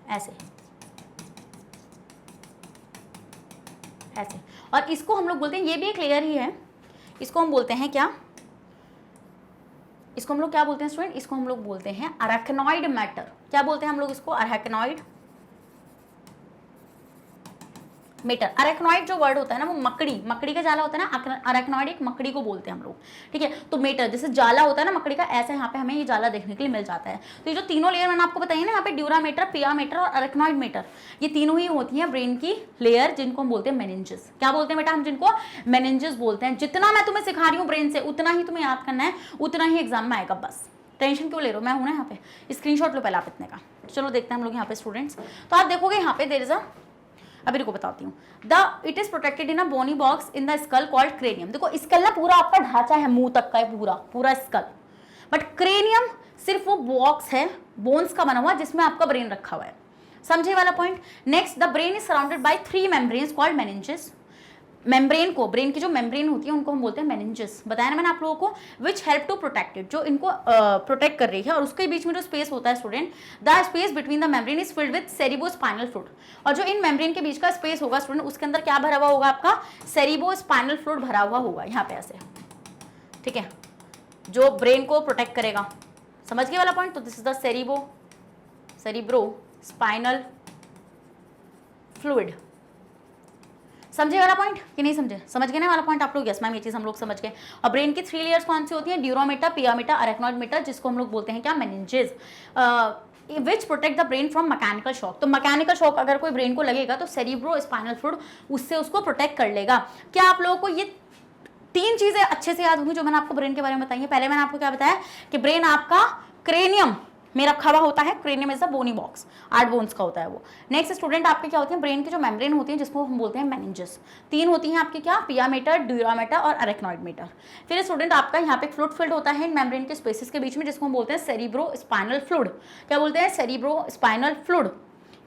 ऐसे ऐसे। और इसको हम लोग बोलते हैं, ये भी एक लेयर ही है, इसको हम बोलते हैं क्या, इसको हम लोग क्या बोलते हैं स्टूडेंट? इसको हम लोग बोलते हैं अरेक्नॉइड मैटर। क्या बोलते हैं हम लोग इसको? Arachnoid mater. अरेक्नॉइड जो वर्ड होता है ना वो मकड़ी, मकड़ी का जाला होता है ना, अरेक्नॉइड एक मकड़ी को बोलते हैं हम लोग, ठीक है। तो मेटर जैसे जाला होता है ना मकड़ी का, ऐसे यहाँ पे हमें ये जाला देखने के लिए मिल जाता है। तो ये जो तीनों लेयर मैंने आपको बताई ना, यहाँ पे ड्यूरामीटर, पियामीटर और अरेक्नॉइड मेटर, ये तीनों ही होती हैं ब्रेन की लेयर, जिनको हम बोलते हैं मेनिंजेस। क्या बोलते हैं बेटा हम जिनको? मेनिंजेस बोलते हैं। जितना मैं तुम्हें सिखा रही हूँ ब्रेन से, उतना ही तुम्हें याद करना है, उतना ही एग्जाम में आएगा, बस टेंशन क्यों ले रहे हो, मैं हूं ना यहाँ पे। स्क्रीनशॉट लो पहले आप इतने का। चलो देखते हैं हम लोग यहाँ पे स्टूडेंट्स। तो आप देखोगे यहाँ पे देयर इज अ, अभी रुको बताती हूँ, it is protected in a bony box in the skull called cranium. देखो स्कल ना पूरा आपका ढांचा है, मुंह तक का है पूरा पूरा स्कल, बट क्रेनियम सिर्फ वो बॉक्स है बोन्स का बना हुआ जिसमें आपका ब्रेन रखा हुआ है। समझे वाला point? Next, the brain is surrounded by 3 membranes called meninges. Membrane को, ब्रेन की जो मेम्ब्रेन होती है उनको हम बोलते हैं मेनिंजेस। बताया ना मैंने आप लोगों को, विच हेल्प टू प्रोटेक्टेड, जो इनको प्रोटेक्ट कर रही है। और उसके बीच में जो स्पेस होता है student, the space between the membrane is filled with cerebrospinal fluid. और जो इन मेम्ब्रेन के बीच का स्पेस होगा स्टूडेंट, उसके अंदर क्या भरा हुआ होगा? आपका सेरिब्रोस्पाइनल फ्लूइड भरा हुआ होगा यहाँ पे ऐसे, ठीक है, जो ब्रेन को प्रोटेक्ट करेगा। समझ गए वाला पॉइंट? तो this is the cerebrospinal fluid. समझे वाला पॉइंट कि नहीं समझे? समझ गए ना वाला पॉइंट आप लोग? यस मैम, ये चीज हम लोग समझ गए। और ब्रेन की 3 लेयर्स कौन सी होती हैं? ड्यूरोमीटर, पियामीटर, अरेक्नॉइड मेटर, जिसको हम लोग बोलते हैं क्या? Meninges, which protect the brain from mechanical shock. तो मैकेनिकल शॉक अगर कोई ब्रेन को लगेगा तो सेरिब्रोस्पाइनल फ्लूइड उससे उसको प्रोटेक्ट कर लेगा। क्या आप लोगों को ये 3 चीजें अच्छे से याद होंगी जो मैंने आपको ब्रेन के बारे में बताई है? पहले मैंने आपको क्या बताया कि ब्रेन आपका क्रेनियम में रखा हुआ होता है, cranium is the bony box, 8 bones का होता है वो। नेक्स्ट स्टूडेंट आपके क्या होती है? ब्रेन की जो मेम्ब्रेन होती है जिसको हम बोलते हैं मेनिंजेस। 3 होती हैं आपकी, क्या? पियामीटर, ड्यूरामीटर और अरेक्नॉइड मेटर। फिर स्टूडेंट आपका यहाँ पे फ्लूइड फील्ड होता है इन मेम्ब्रेन के स्पेसेस के बीच में, जिसको हम बोलते हैं सेरिब्रोस्पाइनल फ्लूइड। क्या बोलते हैं? Cerebrospinal fluid.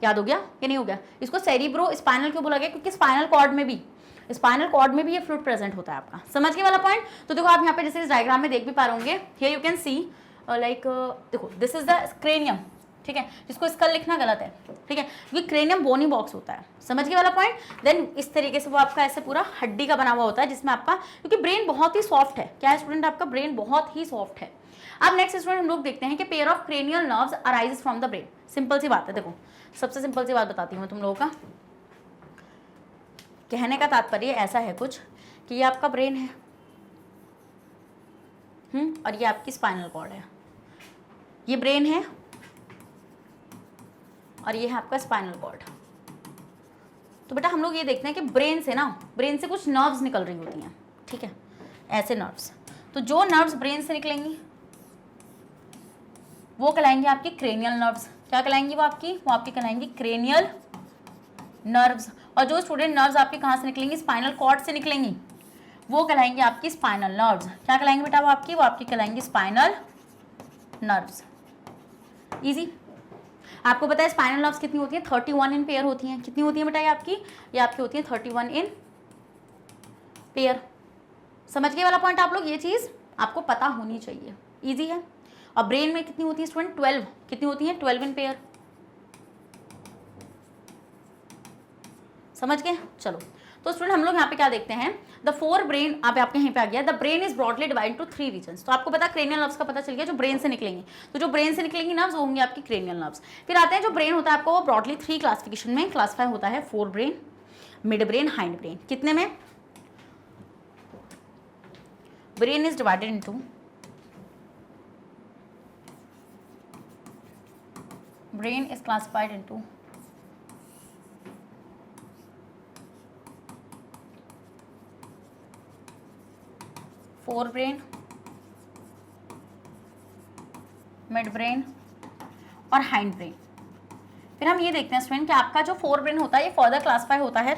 याद हो गया कि नहीं हो गया? इसको सेरिब्रोस्पाइनल क्यों बोला गया? क्योंकि स्पाइनल कॉर्ड में भी, स्पाइनल कॉर्ड में भी ये फ्लूइड प्रेजेंट होता है आपका। समझ गए वाला पॉइंट? तो देखो आप यहाँ पे जैसे इस डायग्राम में देख भी पा रहे होंगे, here you can see like, देखो दिस इज द क्रेनियम, ठीक है, जिसको स्कल लिखना गलत है, ठीक है, क्योंकि क्रेनियम बोनी बॉक्स होता है। समझ गए वाला पॉइंट? देन इस तरीके से वो आपका ऐसे पूरा हड्डी का बना हुआ होता है, जिसमें आपका, क्योंकि ब्रेन बहुत ही सॉफ्ट है। क्या है स्टूडेंट? आपका ब्रेन बहुत ही सॉफ्ट है। अब नेक्स्ट स्टूडेंट हम लोग देखते हैं कि pair of cranial nerves arises from the brain. Simple सी बात है, देखो सबसे सिंपल सी बात बताती हूँ मैं तुम लोगों का। कहने का तात्पर्य ऐसा है कुछ कि ये आपका ब्रेन है, और ये आपकी स्पाइनल कॉर्ड है। ये ब्रेन है और ये है आपका स्पाइनल कॉर्ड। तो बेटा हम लोग ये देखते हैं कि ब्रेन से कुछ नर्व्स निकल रही होती हैं, ठीक है, ऐसे नर्व्स। तो जो नर्व्स ब्रेन से निकलेंगी वो कहलाएंगे आपकी क्रेनियल नर्व्स। क्या कहलाएंगी? वो आपकी कहलाएंगी क्रेनियल नर्व्स। और जो स्टूडेंट नर्व्स आपके कहाँ से निकलेंगी? स्पाइनल कॉर्ड से निकलेंगी, वो कहलाएंगी आपकी स्पाइनल नर्व्स। क्या कहलाएंगी बेटा? वो आपकी कहलाएंगी स्पाइनल नर्व्स। इजी। आपको पता है स्पाइनल नर्व्स कितनी होती हैं? 31 इन पेयर होती हैं। कितनी होती है बेटा? ये आपकी होती है 31 इन पेयर। समझ गए वाला पॉइंट आप लोग? ये चीज आपको पता होनी चाहिए, इजी है। और ब्रेन में कितनी होती है स्टूडेंट? 12। कितनी होती है? 12 इन पेयर। समझ गए? चलो, तो स्टूडेंट हम लोग यहाँ पे क्या देखते हैं, द फोर ब्रेन, आपके यहीं पे आ गया, the brain is broadly divide to 3 regions. तो आपको पता क्रेनियल नर्व्स का पता चल गया, जो ब्रेन से निकलेंगे, तो जो ब्रेन से निकलेंगी नर्व्स वो होंगी आपकी क्रेनियल नर्व्स। फिर आते हैं जो ब्रेन होता है आपको, वो ब्रॉडली 3 क्लासिफिकेशन में क्लासीफाई होता है, four brain, mid brain, hind brain. कितने में? Brain is divided into brain is classified into forebrain, mid brain और हाइंड ब्रेन। फिर हम ये देखते हैं स्टूडेंट कि आपका जो फोर ब्रेन होता है ये फर्दर क्लासिफाई होता है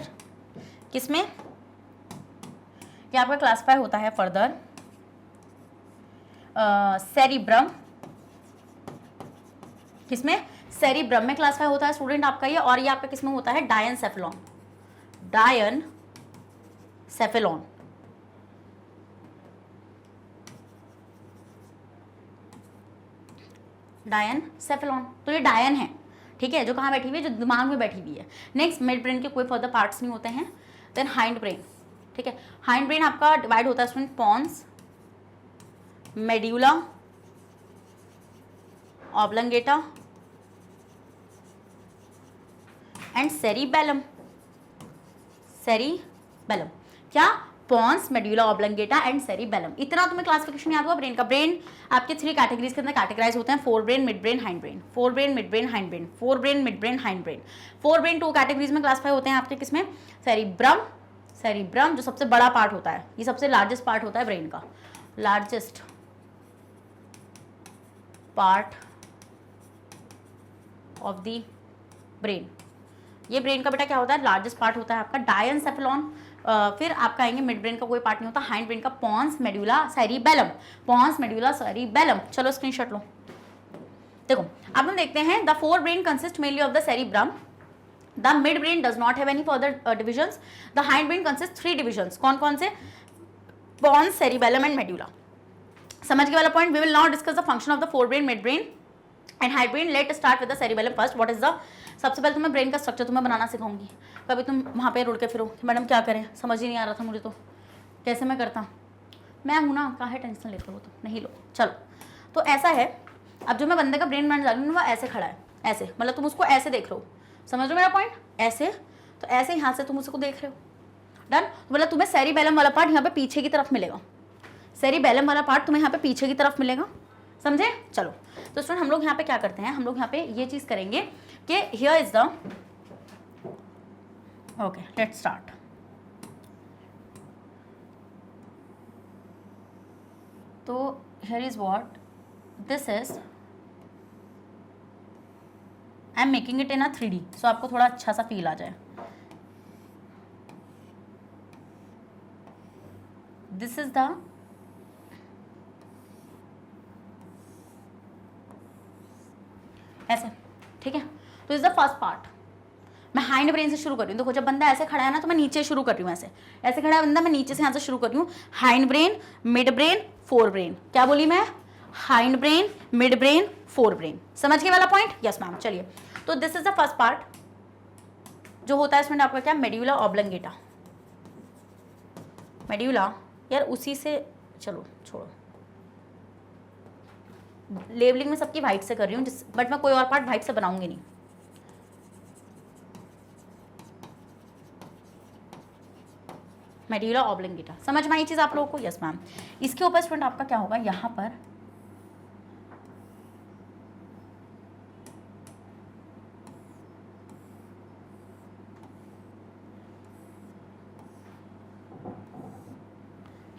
किसमें? ये आपका क्लासिफाई होता है फर्दर सेरिब्रम। किसमें? सेरिब्रम में क्लासिफाई होता है स्टूडेंट आपका ये, और ये आपका किसमें होता है? Diencephalon, diencephalon. डायनसेफेलॉन, तो ये डायन है, ठीक है, जो कहाँ बैठी हुई है? जो दिमाग में बैठी हुई है। नेक्स्ट, मिड ब्रेन के कोई फर्दर पार्ट्स नहीं होते हैं। देन हाइंड ब्रेन, ठीक है, हाइंड ब्रेन आपका डिवाइड होता है student pons, medulla oblongata and cerebellum. Cerebellum क्या? Pons, medulla oblongata and cerebellum. इतना तुम्हें क्लासिफिकेशन याद हुआ ब्रेन का। ब्रेन आपके 3 कैटेगरीज के अंदर कैटेगराइज होते हैं, four brain, mid brain, hind brain, fore brain, mid brain, hind brain, fore brain, mid brain, hind brain. Fore brain 2 categories में क्लासिफाई होते हैं आपके किसमें? सेरिब्रम, सेरिब्रम जो सबसे बड़ा पार्ट होता है, ये सबसे लार्जेस्ट पार्ट होता है ब्रेन का, largest part of the brain. ये ब्रेन का बेटा क्या होता है? लार्जेस्ट पार्ट होता है आपका डायनसेफेलॉन। फिर आपका आएंगे मिड ब्रेन का कोई पार्ट नहीं होता, हाइंड ब्रेन का pons, medulla, cerebellum, pons, medulla, cerebellum. चलो स्क्रीनशॉट लो। देखो अब हम देखते हैं, the fore brain consist mainly of the cerebrum, the mid brain does not have any further divisions, the hind brain consist 3 divisions. कौन कौन से? Pons, cerebellum and medulla. समझ के वाला point. We will not discuss the function of the fore brain, mid brain and hind brain. Let start with the cerebellum first. What is the, सबसे पहले तुम्हें ब्रेन का स्ट्रक्चर तुम्हें बनाना सिखाऊंगी। कभी तुम वहाँ पे रुड़ के फिरो कि मैडम क्या करें, समझ ही नहीं आ रहा था मुझे, तो कैसे मैं करता? मैं हूँ ना, काहे टेंशन लेते हो, तो नहीं लो। चलो तो ऐसा है, अब जो मैं बंदे का ब्रेन बनाने जा रही हूँ वो ऐसे खड़ा है, ऐसे, मतलब तुम उसको ऐसे देख रहे हो, समझ लो मेरा पॉइंट? ऐसे, तो ऐसे यहाँ से तुम उसको देख रहे हो, डन। मतलब तुम्हें सेरिबेलम वाला पार्ट यहाँ पे पीछे की तरफ मिलेगा, सेरिबेलम वाला पार्ट तुम्हें यहाँ पे पीछे की तरफ मिलेगा, समझे? चलो तो स्टूडेंट हम लोग यहाँ पे क्या करते हैं, हम लोग यहाँ पे ये चीज़ करेंगे कि here is the, okay let's start. तो here is what this is, I am making it in a 3D, so आपको थोड़ा अच्छा सा फील आ जाए। दिस इज द, ऐसे, ठीक है। तो इज द फर्स्ट पार्ट। मैं हाइंड ब्रेन से शुरू कर रही हूँ। देखो जब बंदा ऐसे खड़ा है ना, तो मैं नीचे शुरू कर रही हूँ, ऐसे ऐसे खड़ा है बंदा, मैं नीचे से यहाँ से शुरू कर रही हूँ। Hind brain, mid brain, fore brain. क्या बोली मैं? Hind brain, mid brain, fore brain. समझ गए वाला पॉइंट? Yes ma'am. चलिए तो this is the first part जो होता है इसमें आपका क्या? Medulla oblongata. मेड्यूला यार उसी से, चलो छोड़ो, लेबलिंग में सबकी वाइट से कर रही हूँ, बट मैं कोई और पार्ट वाइट से बनाऊंगी नहीं। मेड्यूला ऑब्लंगेटा, समझ में आई चीज़ आप लोगों को? Yes ma'am. इसके ऊपर स्टूडेंट आपका क्या होगा, यहाँ पर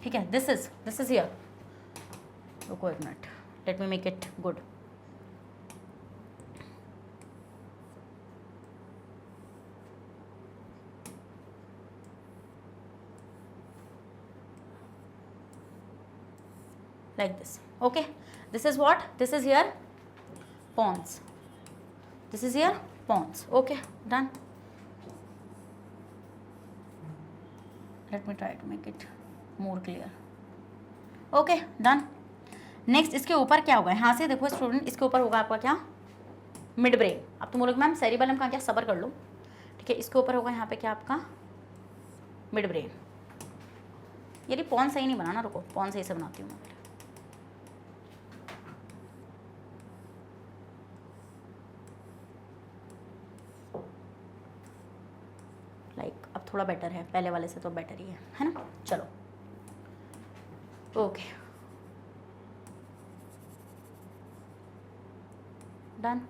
ठीक है, दिस इज हियर। रुको एक minute, late me make it good. like this, okay, this is what, this is here pons, this is here pons, okay, done. Let me try to make it more clear, okay, done. Next इसके ऊपर क्या होगा, यहाँ से देखो स्टूडेंट, इसके ऊपर होगा आपका क्या? Mid brain. अब तुम बोलोगे मैम सेरिबेलम का क्या, सबर कर लो, ठीक है। इसके ऊपर होगा यहाँ पे क्या आपका? Mid brain. यार पॉन सही नहीं बनाना, रुको पॉन सही से बनाती हूँ मैं। लाइक अब थोड़ा बेटर है, पहले वाले से तो बेटर ही है ना। चलो ओके डन,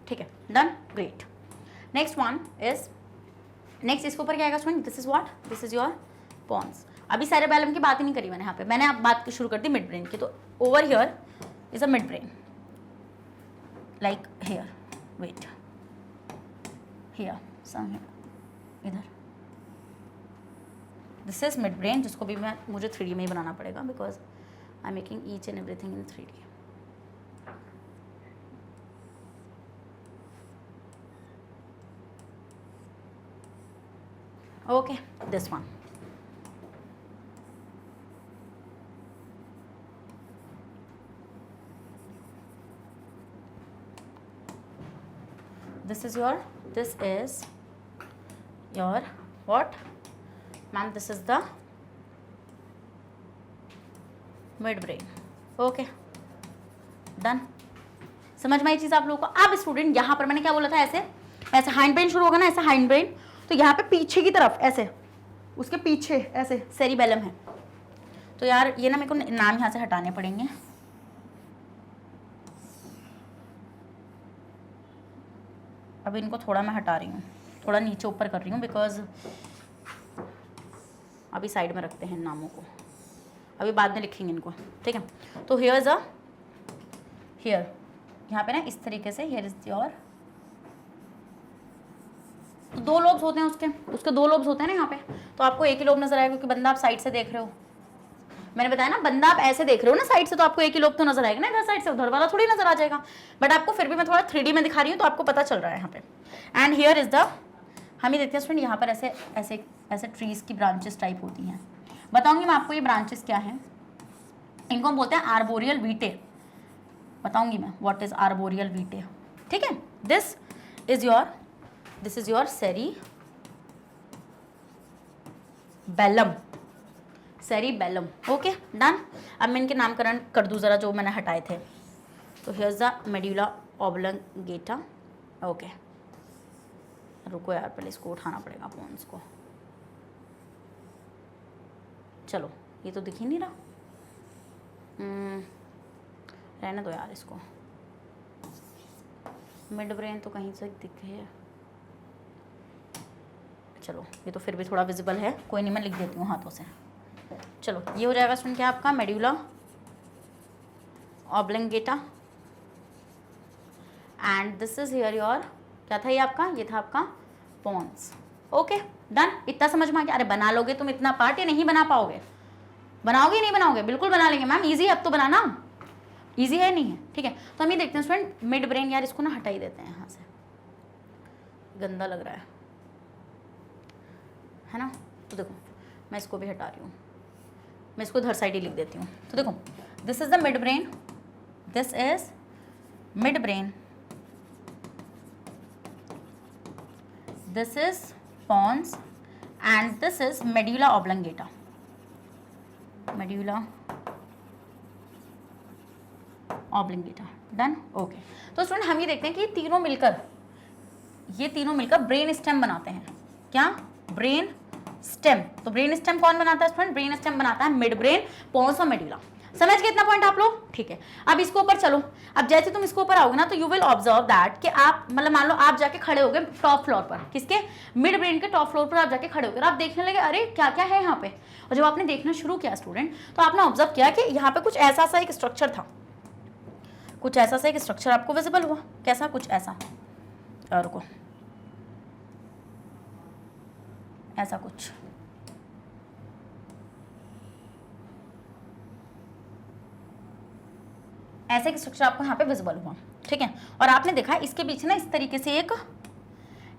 ठीक है done, great. Next one is, next इसके ऊपर क्या आएगा student, this is what, this is your pons. अभी सेरेबेलम की बात ही नहीं करी मैंने यहाँ पे, मैंने अब बात शुरू कर दी मिड ब्रेन की। तो over here is a mid brain, like here, wait here some, इधर दिस इज मिड ब्रेन, जिसको भी मुझे 3D में ही बनाना पड़ेगा because I am making each and everything in 3D। okay, this one, this is your what ma'am, this is the mid brain। okay done, समझ में आई चीज आप लोगों को। अब स्टूडेंट यहाँ पर मैंने क्या बोला था, ऐसे ऐसे हाइंड ब्रेन शुरू होगा ना, ऐसे हाइंड ब्रेन, तो यहाँ पे पीछे की तरफ ऐसे, उसके पीछे ऐसे सेरिबेलम है। तो यार ये ना मेरे को नाम यहाँ से हटाने पड़ेंगे। अब इनको थोड़ा मैं हटा रही हूँ, थोड़ा नीचे ऊपर कर रही हूँ बिकॉज अभी साइड में रखते हैं नामों को, अभी बाद में लिखेंगे इनको, ठीक है। तो हियर इज अ, हियर यहाँ पे ना इस तरीके से, हियर इज योर, तो 2 लोब्स होते हैं उसके 2 लोब्स होते हैं ना यहाँ पे। तो आपको एक ही लोब नजर आएगा क्योंकि बंदा आप साइड से देख रहे हो। मैंने बताया ना, बंदा आप ऐसे देख रहे हो ना साइड से, तो आपको एक ही लोब तो नजर आएगा ना, इधर साइड से, उधर वाला थोड़ी नजर आ जाएगा। बट आपको फिर भी मैं थोड़ा 3D में दिखा रही हूँ तो आपको पता चल रहा है यहाँ पे। एंड हियर इज द, हम ही देखते हैं स्टूडेंट, यहाँ पर ऐसे ऐसे ऐसे ट्रीज की ब्रांचेस टाइप होती हैं। बताऊंगी मैं आपको ये ब्रांचेस क्या हैं, इनको हम बोलते हैं आर्बोरियल वीटे। बताऊंगी मैं व्हाट इज आर्बोरियल वीटे, ठीक है। This is your cerebellum, okay done. अब मैं इनके नामकरण कर दूं जरा, जो मैंने हटाए थे। तो here's the medulla oblongata, okay. रुको यार, पहले इसको उठाना पड़ेगा पॉन्स को। चलो ये तो दिख ही नहीं रहा, रहने दो यार इसको। मिड ब्रेन तो कहीं से दिखे है, चलो ये तो फिर भी थोड़ा विजिबल है, कोई नहीं, मैं लिख देती हूँ हाथों से। चलो ये हो जाएगा स्टूडेंट क्या आपका, medulla oblongata. And this is here your, क्या था ये आपका, ये था आपका पॉन्स। ओके डन, इतना समझ में आ गया। अरे बना लोगे तुम इतना पार्ट या नहीं बना पाओगे? बनाओगे नहीं बनाओगे? बिल्कुल बना लेंगे मैम, इजी है अब तो बनाना, इजी है नहीं है, ठीक है। तो हम ये देखते हैं स्टूडेंट मिड ब्रेन, यार इसको ना हटा ही देते हैं यहाँ से, गंदा लग रहा है ना। तो देखो मैं इसको भी हटा रही हूँ, मैं इसको इधर साइड ही लिख देती हूँ। तो देखो this is the mid brain, this is mid brain, this is pons and this is medulla oblongata, medulla oblongata, done, okay. तो स्टूडेंट हम ये देखते हैं कि ये तीनों मिलकर ब्रेन स्टेम बनाते हैं। क्या? Brain stem. तो ब्रेन स्टेम कौन बनाता है स्टूडेंट? ब्रेन स्टेम बनाता है मिड ब्रेन, पॉन्स और मेडुला। समझ गए इतना पॉइंट आप लोग? ठीक है। अब इसके ऊपर चलो, अब जैसे तुम इसके ऊपर आओगे ना तो यू विल ऑब्जर्व दैट कि आप मतलब मान लो आप जाके खड़े हो गए टॉप फ्लोर पर, किसके? मिड ब्रेन के टॉप फ्लोर पर आप जाके खड़े हो गए, आप देखने लगे अरे क्या क्या है यहाँ पे। और जब आपने देखना शुरू किया स्टूडेंट, तो आपने ऑब्जर्व किया कि यहाँ पे कुछ ऐसा सा एक स्ट्रक्चर था, कुछ ऐसा सा एक स्ट्रक्चर आपको विजिबल हुआ। कैसा? कुछ ऐसा, और को ऐसा कुछ, ऐसे एक स्ट्रक्चर आपको यहाँ पे विजिबल हुआ, ठीक है। और आपने देखा इसके पीछे ना इस तरीके से एक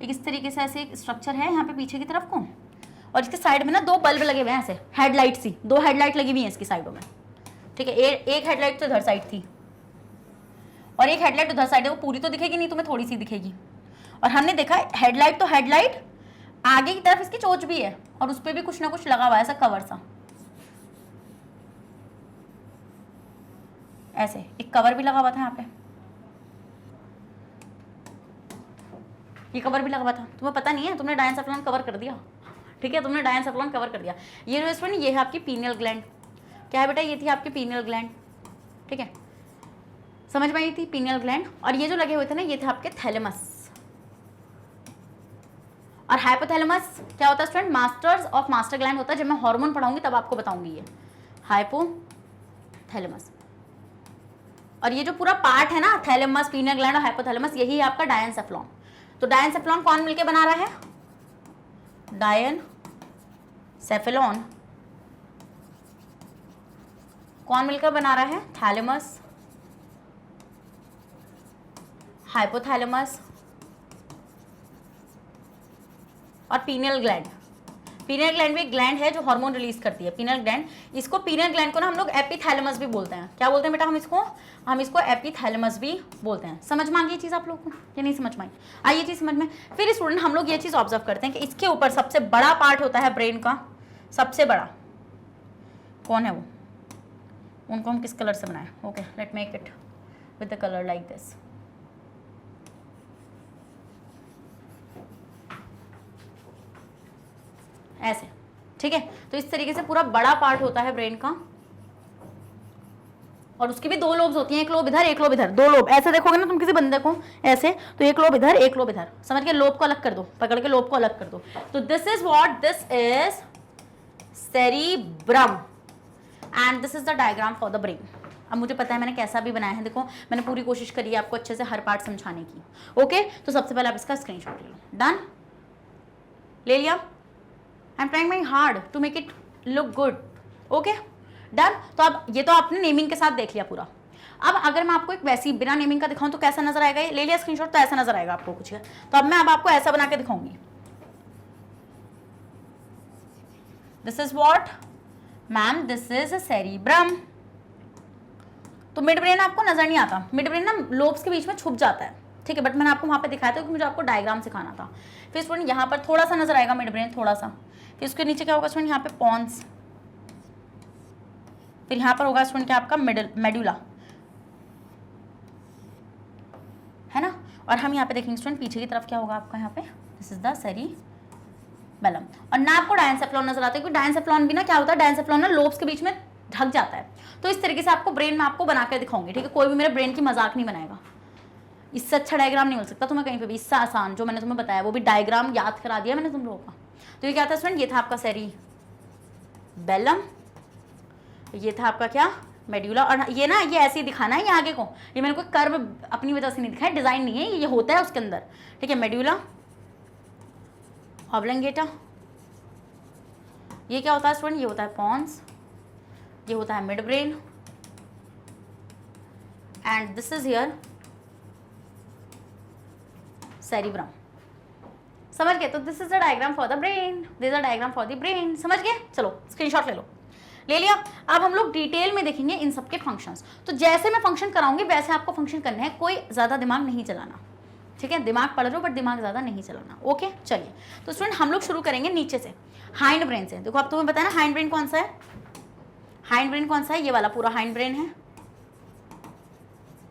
इस तरीके से ऐसे एक स्ट्रक्चर है यहाँ पे पीछे की तरफ को, और इसके साइड में ना 2 बल्ब लगे हुए हैं, ऐसे हेडलाइट सी 2 हेडलाइट लगी हुई हैं इसकी साइडों में, ठीक है। एक हेडलाइट तो इधर साइड थी और एक हेडलाइट उधर साइड है, वो पूरी तो दिखेगी नहीं, तुम्हें थोड़ी सी दिखेगी। और हमने देखा हेडलाइट तो हेडलाइट आगे की तरफ इसकी चोंच भी है और उस पर भी कुछ ना कुछ लगा हुआ है, ऐसा कवर सा, ऐसे एक कवर भी लगा हुआ था यहाँ पे, ये कवर भी लगा हुआ था। तुम्हें पता नहीं है, तुमने डायंसेफ्लॉन कवर कर दिया, ठीक है, तुमने डायंसेफ्लॉन कवर कर दिया। ये जो स्टूडेंट ये है आपकी पीनियल ग्लैंड, क्या है बेटा, ये थी आपकी पीनियल ग्लैंड, ठीक है, समझ में आई थी पीनियल ग्लैंड। और ये जो लगे हुए थे ना, ये थे आपके थैलेमस। और हाइपोथैलेमस क्या होता है student, masters of master gland होता है। जब मैं हार्मोन पढ़ाऊंगी तब आपको बताऊंगी ये हाइपोथैलेमस। और ये जो पूरा पार्ट है ना, थैलेमस, पीनियल ग्लैंड और हाइपोथैलेमस, यही है आपका डायंसेफ्लॉन। तो डायंसेफ्लॉन कौन मिलके बना रहा है, डायंसेफ्लॉन कौन मिलकर बना रहा है, थैलेमस, हाइपोथैलेमस और पीनियल ग्लैंड। पीनियल ग्लैंड भी एक ग्लैंड है जो हार्मोन रिलीज करती है, पीनियल ग्लैंड। इसको पीनियल ग्लैंड को ना हम लोग एपिथैलेमस भी बोलते हैं। क्या बोलते हैं बेटा हम इसको एपिथैलेमस भी बोलते हैं। समझ में आ गई ये चीज़ आप लोगों को, ये नहीं समझ में आई? आइए चीज़ समझ में। फिर स्टूडेंट हम लोग ये चीज़ ऑब्जर्व करते हैं कि इसके ऊपर सबसे बड़ा पार्ट होता है ब्रेन का, सबसे बड़ा कौन है वो, उनको हम किस कलर से बनाएं, okay let make it with the colour like this. ऐसे, ठीक है। तो इस तरीके से पूरा बड़ा पार्ट होता है ब्रेन का, और उसकी भी दो लोब्स होती हैं, एक लोब इधर एक लोब इधर, दो लोब। ऐसे देखोगे ना तुम किसी बंदे को ऐसे, तो एक लोब इधर एक लोब इधर, समझ के लोब को अलग कर दो, पकड़ के लोब को अलग कर दो। तो this is what, this is cerebrum and this is the diagram for the brain. अब मुझे पता है मैंने कैसा भी बनाया है, देखो मैंने पूरी कोशिश करी है आपको अच्छे से हर पार्ट समझाने की। ओके, तो सबसे पहले आप इसका स्क्रीनशॉट ले लो। डन, ले लिया। I am trying my hard to make it look good. Okay done. तो अब ये तो आपने नेमिंग के साथ देख लिया पूरा। अब अगर मैं आपको एक वैसी बिना नेमिंग का दिखाऊं तो कैसा नजर आएगा, ये ले लिया स्क्रीनशॉट, तो ऐसा नजर आएगा आपको कुछ। तो अब मैं अब आपको ऐसा बना के दिखाऊंगी। This is what ma'am, this is a cerebrum. तो मिड ब्रेन आपको नजर नहीं आता, मिड ब्रेन ना लोब्स के बीच में छुप जाता है, ठीक है, बट मैंने आपको वहां पे दिखाया था क्योंकि मुझे आपको डायग्राम सिखाना था। फिर स्टूडेंट यहाँ पर थोड़ा सा नजर आएगा मिड ब्रेन, थोड़ा सा। फिर उसके नीचे क्या होगा स्टूडेंट, यहाँ पे पॉन्स। फिर यहाँ पर होगा स्टूडेंट क्या आपका मेडुला, है ना। और हम यहाँ पे देखेंगे स्टूडेंट पीछे की तरफ क्या होगा आपका, यहाँ पे दिस इज द सेरिबेलम। और ना आपको डायंसेफ्लॉन नजर आता है, क्योंकि डायंसेफ्लॉन भी ना क्या होता है, डायंसेफ्लॉन ना लोब्स के बीच में ढक जाता है। तो इस तरीके से आपको ब्रेन में आपको बनाकर दिखाऊंगी, ठीक है। कोई भी मेरे ब्रेन की मजाक नहीं बनाएगा, इससे अच्छा डायग्राम नहीं मिल सकता तुम्हें कहीं पे भी, इससे आसान जो मैंने तुम्हें बताया, वो भी डायग्राम याद करा दिया मैंने तुम लोगों का। तो ये क्या था स्टूडेंट, ये था आपका सेरिबेलम, ये था आपका क्या, मेड्यूला। और ये ना ये ऐसे ही दिखाना है, ये आगे को, ये मैंने कोई कर्व अपनी वजह से नहीं दिखाया, डिजाइन नहीं है ये होता है उसके अंदर, ठीक है। मेड्यूला ऑब्लंगेटा, ये क्या होता है स्टूडेंट, ये होता है पॉन्स, ये होता है mid brain, and this is here cerebrum. समझ गए? तो this is the diagram for the brain, this is the diagram for the brain. समझ गए? चलो स्क्रीनशॉट ले लो, ले लिया। अब हम लोग डिटेल में देखेंगे इन सब के फंक्शंस। तो जैसे मैं फंक्शन कराऊंगी वैसे आपको फंक्शन करना है, कोई ज्यादा दिमाग नहीं चलाना, ठीक है। दिमाग पढ़ रहे हो बट दिमाग ज्यादा नहीं चलाना, ओके। चलिए तो स्टूडेंट हम लोग शुरू करेंगे नीचे से, हाइंड ब्रेन से। देखो अब तुम्हें पता है ना हाइंड ब्रेन कौन सा है, हाइंड ब्रेन कौन सा है, ये वाला पूरा हाइंड ब्रेन है,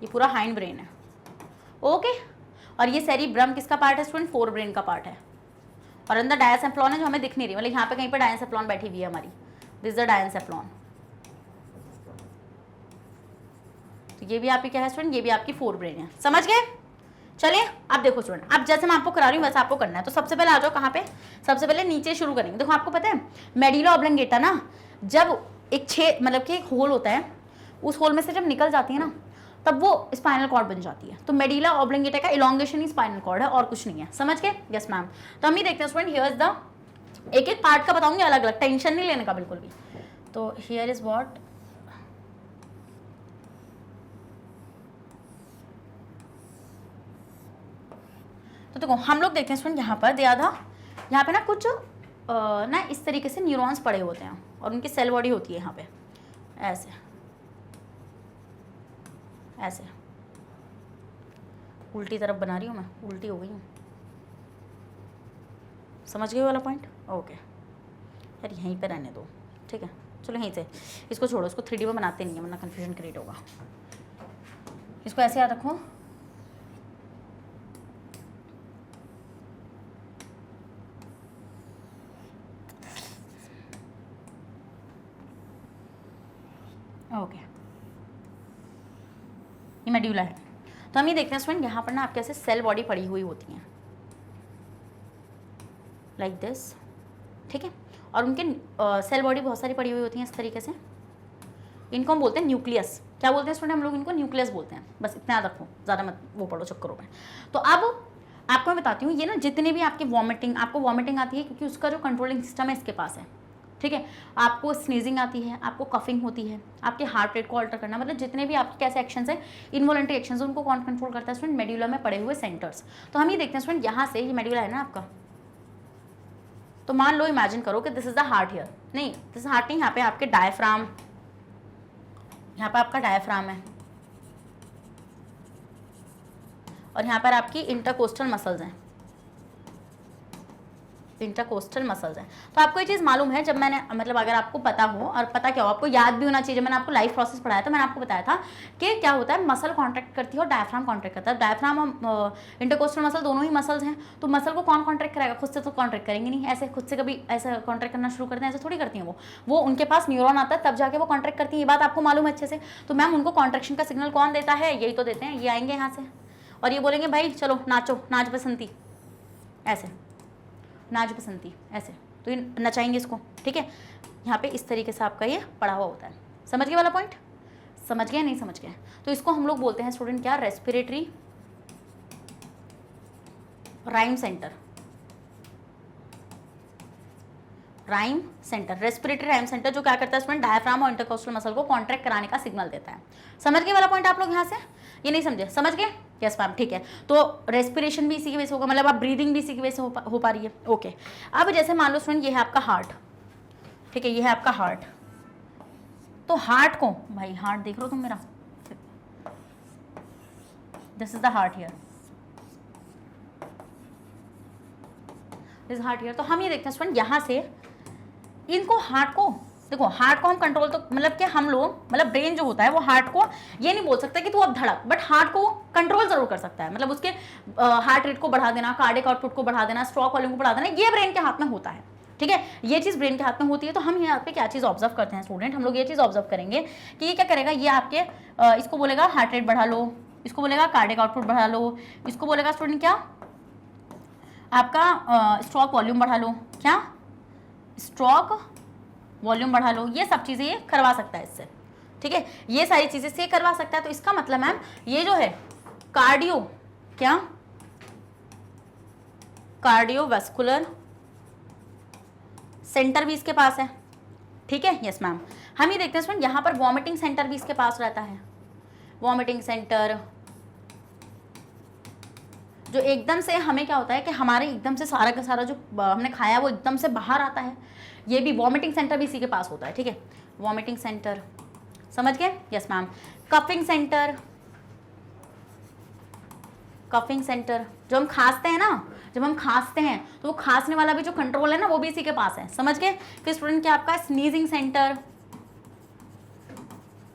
ये पूरा हाइंड ब्रेन है, ओके। और ये सेरिब्रम किसका पार्ट है स्टूडेंट, फोर ब्रेन का पार्ट है। और अंदर डायंसेफ्लॉन है जो हमें दिख नहीं रही, मतलब यहाँ पे कहीं पे डायंसेफ्लॉन बैठी हुई है हमारी, दिस द डायंसेफ्लॉन। तो ये भी आपकी क्या है स्टूडेंट, ये भी आपकी फोर ब्रेन है। समझ गए? चलिए अब देखो स्टूडेंट, अब जैसे मैं आपको करा रही हूँ वैसे आपको करना है। तो सबसे पहले आ जाओ कहाँ पे, सबसे पहले नीचे शुरू करेंगे। देखो आपको पता है मेडुला ऑब्लंगेटा ना, जब एक छेद मतलब कि एक होल होता है, उस होल में से जब निकल जाती है ना तब वो स्पाइनल कॉर्ड बन जाती है। तो मेडुला ऑब्लंगेटा का इलॉन्गेशन ही स्पाइनल कॉर्ड है और कुछ नहीं है। समझ गए? Yes ma'am. तो हम ये देखते हैं स्टूडेंट, हियर इज द, एक एक पार्ट का बताऊंगी अलग अलग, टेंशन नहीं लेने का बिल्कुल भी। तो हियर इज व्हाट, तो देखो हम लोग देखते हैं स्टूडेंट यहाँ पर दिया था, यहाँ पे ना कुछ ना इस तरीके से न्यूरॉन्स पड़े होते हैं और उनकी सेल बॉडी होती है यहाँ पे ऐसे ऐसे, उल्टी तरफ बना रही हूँ मैं, उल्टी हो गई हूँ। समझ गए वाला पॉइंट? ओके यार यहीं पे रहने दो, ठीक है, चलो यहीं से, इसको छोड़ो, इसको 3D में बनाते नहीं है वरना कन्फ्यूजन क्रिएट होगा। इसको ऐसे याद रखो, ओके ये मेड्यूला है। तो हम ये देखते हैं स्टूडेंट, यहाँ पर ना आपके ऐसे सेल बॉडी पड़ी हुई होती हैं लाइक दिस, ठीक है, और उनके सेल बॉडी बहुत सारी पड़ी हुई होती हैं इस तरीके से। इनको हम बोलते हैं न्यूक्लियस। क्या बोलते हैं स्टूडेंट? हम लोग इनको न्यूक्लियस बोलते हैं, बस इतना याद रखो, ज़्यादा मत वो पढ़ो चक्करों में। तो अब आपको मैं बताती हूँ, ये ना जितने भी आपके वॉमिटिंग, आपको वॉमिटिंग आती है क्योंकि उसका जो कंट्रोलिंग सिस्टम है इसके पास है, ठीक है। आपको स्नीजिंग आती है, आपको कफिंग होती है, आपके हार्ट रेट को अल्टर करना, मतलब जितने भी आपके कैसे एक्शंस हैं, इनवॉलंटरी एक्शंस, उनको कौन कंट्रोल करता है स्टूडेंट? मेड्यूला में पड़े हुए सेंटर्स। तो हम ये देखते हैं स्टूडेंट, यहाँ से ये मेड्यूला है ना आपका, तो मान लो इमेजिन करो कि this is the heart here, नहीं दिस हार्ट नहीं, यहाँ पे आपके डायफ्राम, यहाँ पे आपका डायफ्राम है और यहाँ पर आपकी इंटरकोस्टल मसल्स हैं, इंटरकोस्टल मसल्स हैं। तो आपको ये चीज़ मालूम है, जब मैंने मतलब अगर आपको पता हो, और पता क्या हो, आपको याद भी होना चाहिए, जब मैंने आपको लाइफ प्रोसेस पढ़ाया था मैंने आपको बताया था कि क्या होता है, मसल कॉन्ट्रैक्ट करती है और डायफ्राम कॉन्ट्रैक्ट करता है। डायफ्राम और इंटरकोस्टल मसल दोनों ही मसल्स हैं, तो मसल को कौन कॉन्ट्रैक्ट करेगा? खुद से तो कॉन्ट्रैक्ट करेंगे नहीं, ऐसे खुद से कभी ऐसा कॉन्ट्रैक्ट करना शुरू करते हैं, ऐसे थोड़ी करती हैं वो उनके पास न्यूरॉन आता है तब जाके वो कॉन्ट्रैक्ट करती है, ये बात आपको मालूम है अच्छे से। तो मैम उनको कॉन्ट्रैक्शन का सिग्नल कौन देता है? यही तो देते हैं, ये आएंगे यहाँ से और ये बोलेंगे भाई चलो नाचो, नाच बसंती, ऐसे नाच बसंती ऐसे, तो ये नचाएंगे इसको, ठीक है। यहाँ पे इस तरीके से आपका ये पड़ा हुआ होता है। समझ गए वाला पॉइंट? समझ गए नहीं समझ गए? तो इसको हम लोग बोलते हैं स्टूडेंट क्या? Respiratory rhyme centre, rhyme centre, respiratory rhyme centre, जो क्या करता है स्टूडेंट? डायफ्राम और इंटरकोस्टल मसल को कॉन्ट्रैक्ट कराने का सिग्नल देता है। समझ गए वाला पॉइंट आप लोग? यहाँ से ये नहीं समझे? समझ गए? यस मैम, ठीक है। तो रेस्पिरेशन भी इसी की वजह से होगा, मतलब आप ब्रीदिंग भी इसी की वजह से हो पा रही है। ओके, अब जैसे मान लो स्टूडेंट ये है आपका हार्ट, ठीक है, ये है आपका हार्ट। तो हार्ट को, भाई हार्ट देख लो तुम मेरा, this is the heart here, this heart here. तो हम ये देखते हैं स्टूडेंट, यहाँ से इनको हार्ट को, देखो हार्ट को हम कंट्रोल, तो मतलब कि हम लोग, मतलब ब्रेन जो होता है वो हार्ट को ये नहीं बोल सकता कि तू अब धड़क, बट हार्ट को कंट्रोल जरूर कर सकता है, मतलब उसके हार्ट रेट को बढ़ा देना, कार्डियक आउटपुट को बढ़ा देना, स्ट्रोक वॉल्यूम को बढ़ा देना, ये ब्रेन के हाथ में होता है, ठीक है, ये चीज़ ब्रेन के हाथ में होती है। तो हम यहाँ पे क्या चीज़ ऑब्जर्व करते हैं स्टूडेंट? हम लोग ये चीज़ ऑब्जर्व करेंगे कि ये क्या करेगा, ये आपके इसको बोलेगा हार्ट रेट बढ़ा लो, इसको बोलेगा कार्डियक आउटपुट बढ़ा लो, इसको बोलेगा स्टूडेंट क्या आपका स्ट्रोक वॉल्यूम बढ़ा लो, क्या स्ट्रोक वॉल्यूम बढ़ा लो, ये सब चीज़ें ये करवा सकता है इससे, ठीक है, ये सारी चीज़ें से करवा सकता है। तो इसका मतलब मैम ये जो है कार्डियो, क्या कार्डियोवैस्कुलर सेंटर भी इसके पास है, ठीक है। यस मैम, हम ये देखते हैं स्टूडेंट, यहाँ पर वॉमिटिंग सेंटर भी इसके पास रहता है, वॉमिटिंग सेंटर, जो एकदम से हमें क्या होता है कि हमारे एकदम से सारा का सारा जो हमने खाया वो एकदम से बाहर आता है, ये भी वॉमिटिंग सेंटर भी इसी के पास होता है, ठीक है, वॉमिटिंग सेंटर, समझ गए? Yes ma'am. Coughing centre, coughing centre, जो हम खांसते हैं ना, जब हम खांसते हैं तो वो खांसने वाला भी जो कंट्रोल है ना वो भी इसी के पास है, समझ गए? फिर स्टूडेंट क्या आपका स्नीजिंग सेंटर,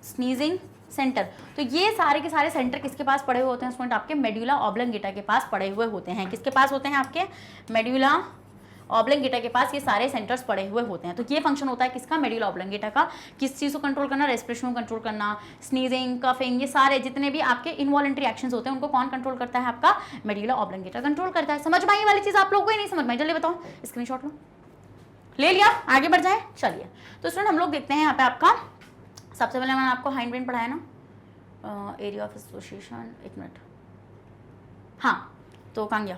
स्नीजिंग सेंटर। तो ये सारे के सारे सेंटर किसके पास पड़े हुए होते हैं स्टूडेंट? आपके मेड्यूला ऑब्लंगेटा के पास पड़े हुए होते हैं। किसके पास होते हैं? आपके मेड्यूला ऑब्लंगेटा के पास ये सारे सेंटर्स पड़े हुए होते हैं। तो ये फंक्शन होता है किसका? मेड्यूला ऑब्लंगेटा का। किस चीज़ को कंट्रोल करना? रेस्पिरेशन को कंट्रोल करना, स्नीजिंग, कफिंग, ये सारे जितने भी आपके इनवॉलंटरी एक्शंस होते हैं उनको कौन कंट्रोल करता है? आपका मेड्यूला ऑब्लंगेटा कंट्रोल करता है। समझ में आई वाली चीज़ आप लोगों को? ही नहीं समझ में? जल्दी बताओ, स्क्रीनशॉट लो, ले लिया, आगे बढ़ जाए। चलिए, तो स्टूडेंट हम लोग देखते हैं यहाँ पे आपका सबसे पहले मैंने आपको हाइंड ब्रेन पढ़ाया ना, एरिया ऑफ एसोसिएशन, एक मिनट, हाँ, तो कहाँ गया?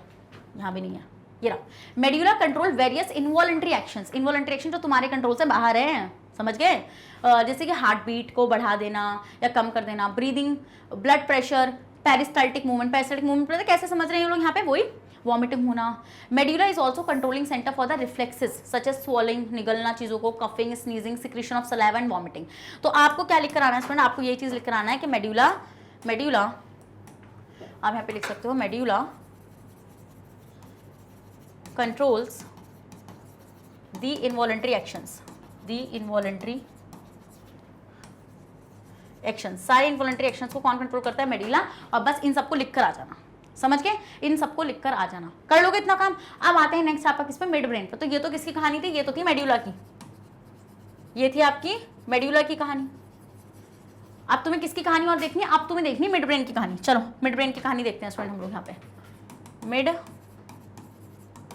यहाँ भी नहीं है, ये रहा। Medulla control various involuntary actions, involuntary action जो तुम्हारे कंट्रोल से बाहर है, समझ गए? जैसे कि हार्ट बीट को बढ़ा देना या कम कर देना, breathing, blood pressure, peristaltic movement. Peristaltic movement कैसे समझ रहे हैं लोग यहाँ पे? वही वॉमिटिंग होना। Medulla is also controlling centre for the reflexes such as swallowing, निगलना चीज़ों को, coughing, sneezing, secretion of saliva and vomiting. तो आपको क्या लिख कर आना है स्टूडेंट? आपको ये चीज़ लिख कर आना है कि मेड्यूला आप यहाँ पे लिख सकते हो, मेड्यूला कंट्रोल्स दी इनवॉलंटरी एक्शंस, दी इनवॉलंटरी एक्शन, सारे इनवॉलंटरी एक्शंस को कौन कंट्रोल करता है? मेडुला। और बस इन सबको लिख कर आ जाना, समझ गए? इन सबको लिख कर आ जाना, कर लोगे इतना काम। अब आते हैं नेक्स्ट आपका किस पे? मिड ब्रेन पे। तो ये तो किसकी कहानी थी? ये तो थी मेडुला की, ये थी आपकी मेडुला की कहानी। अब तुम्हें किसकी कहानी और देखनी है? अब तुम्हें देखनी मिड ब्रेन की कहानी। चलो मिड ब्रेन की कहानी देखते हैं स्टूडेंट हम लोग यहाँ पे। मिड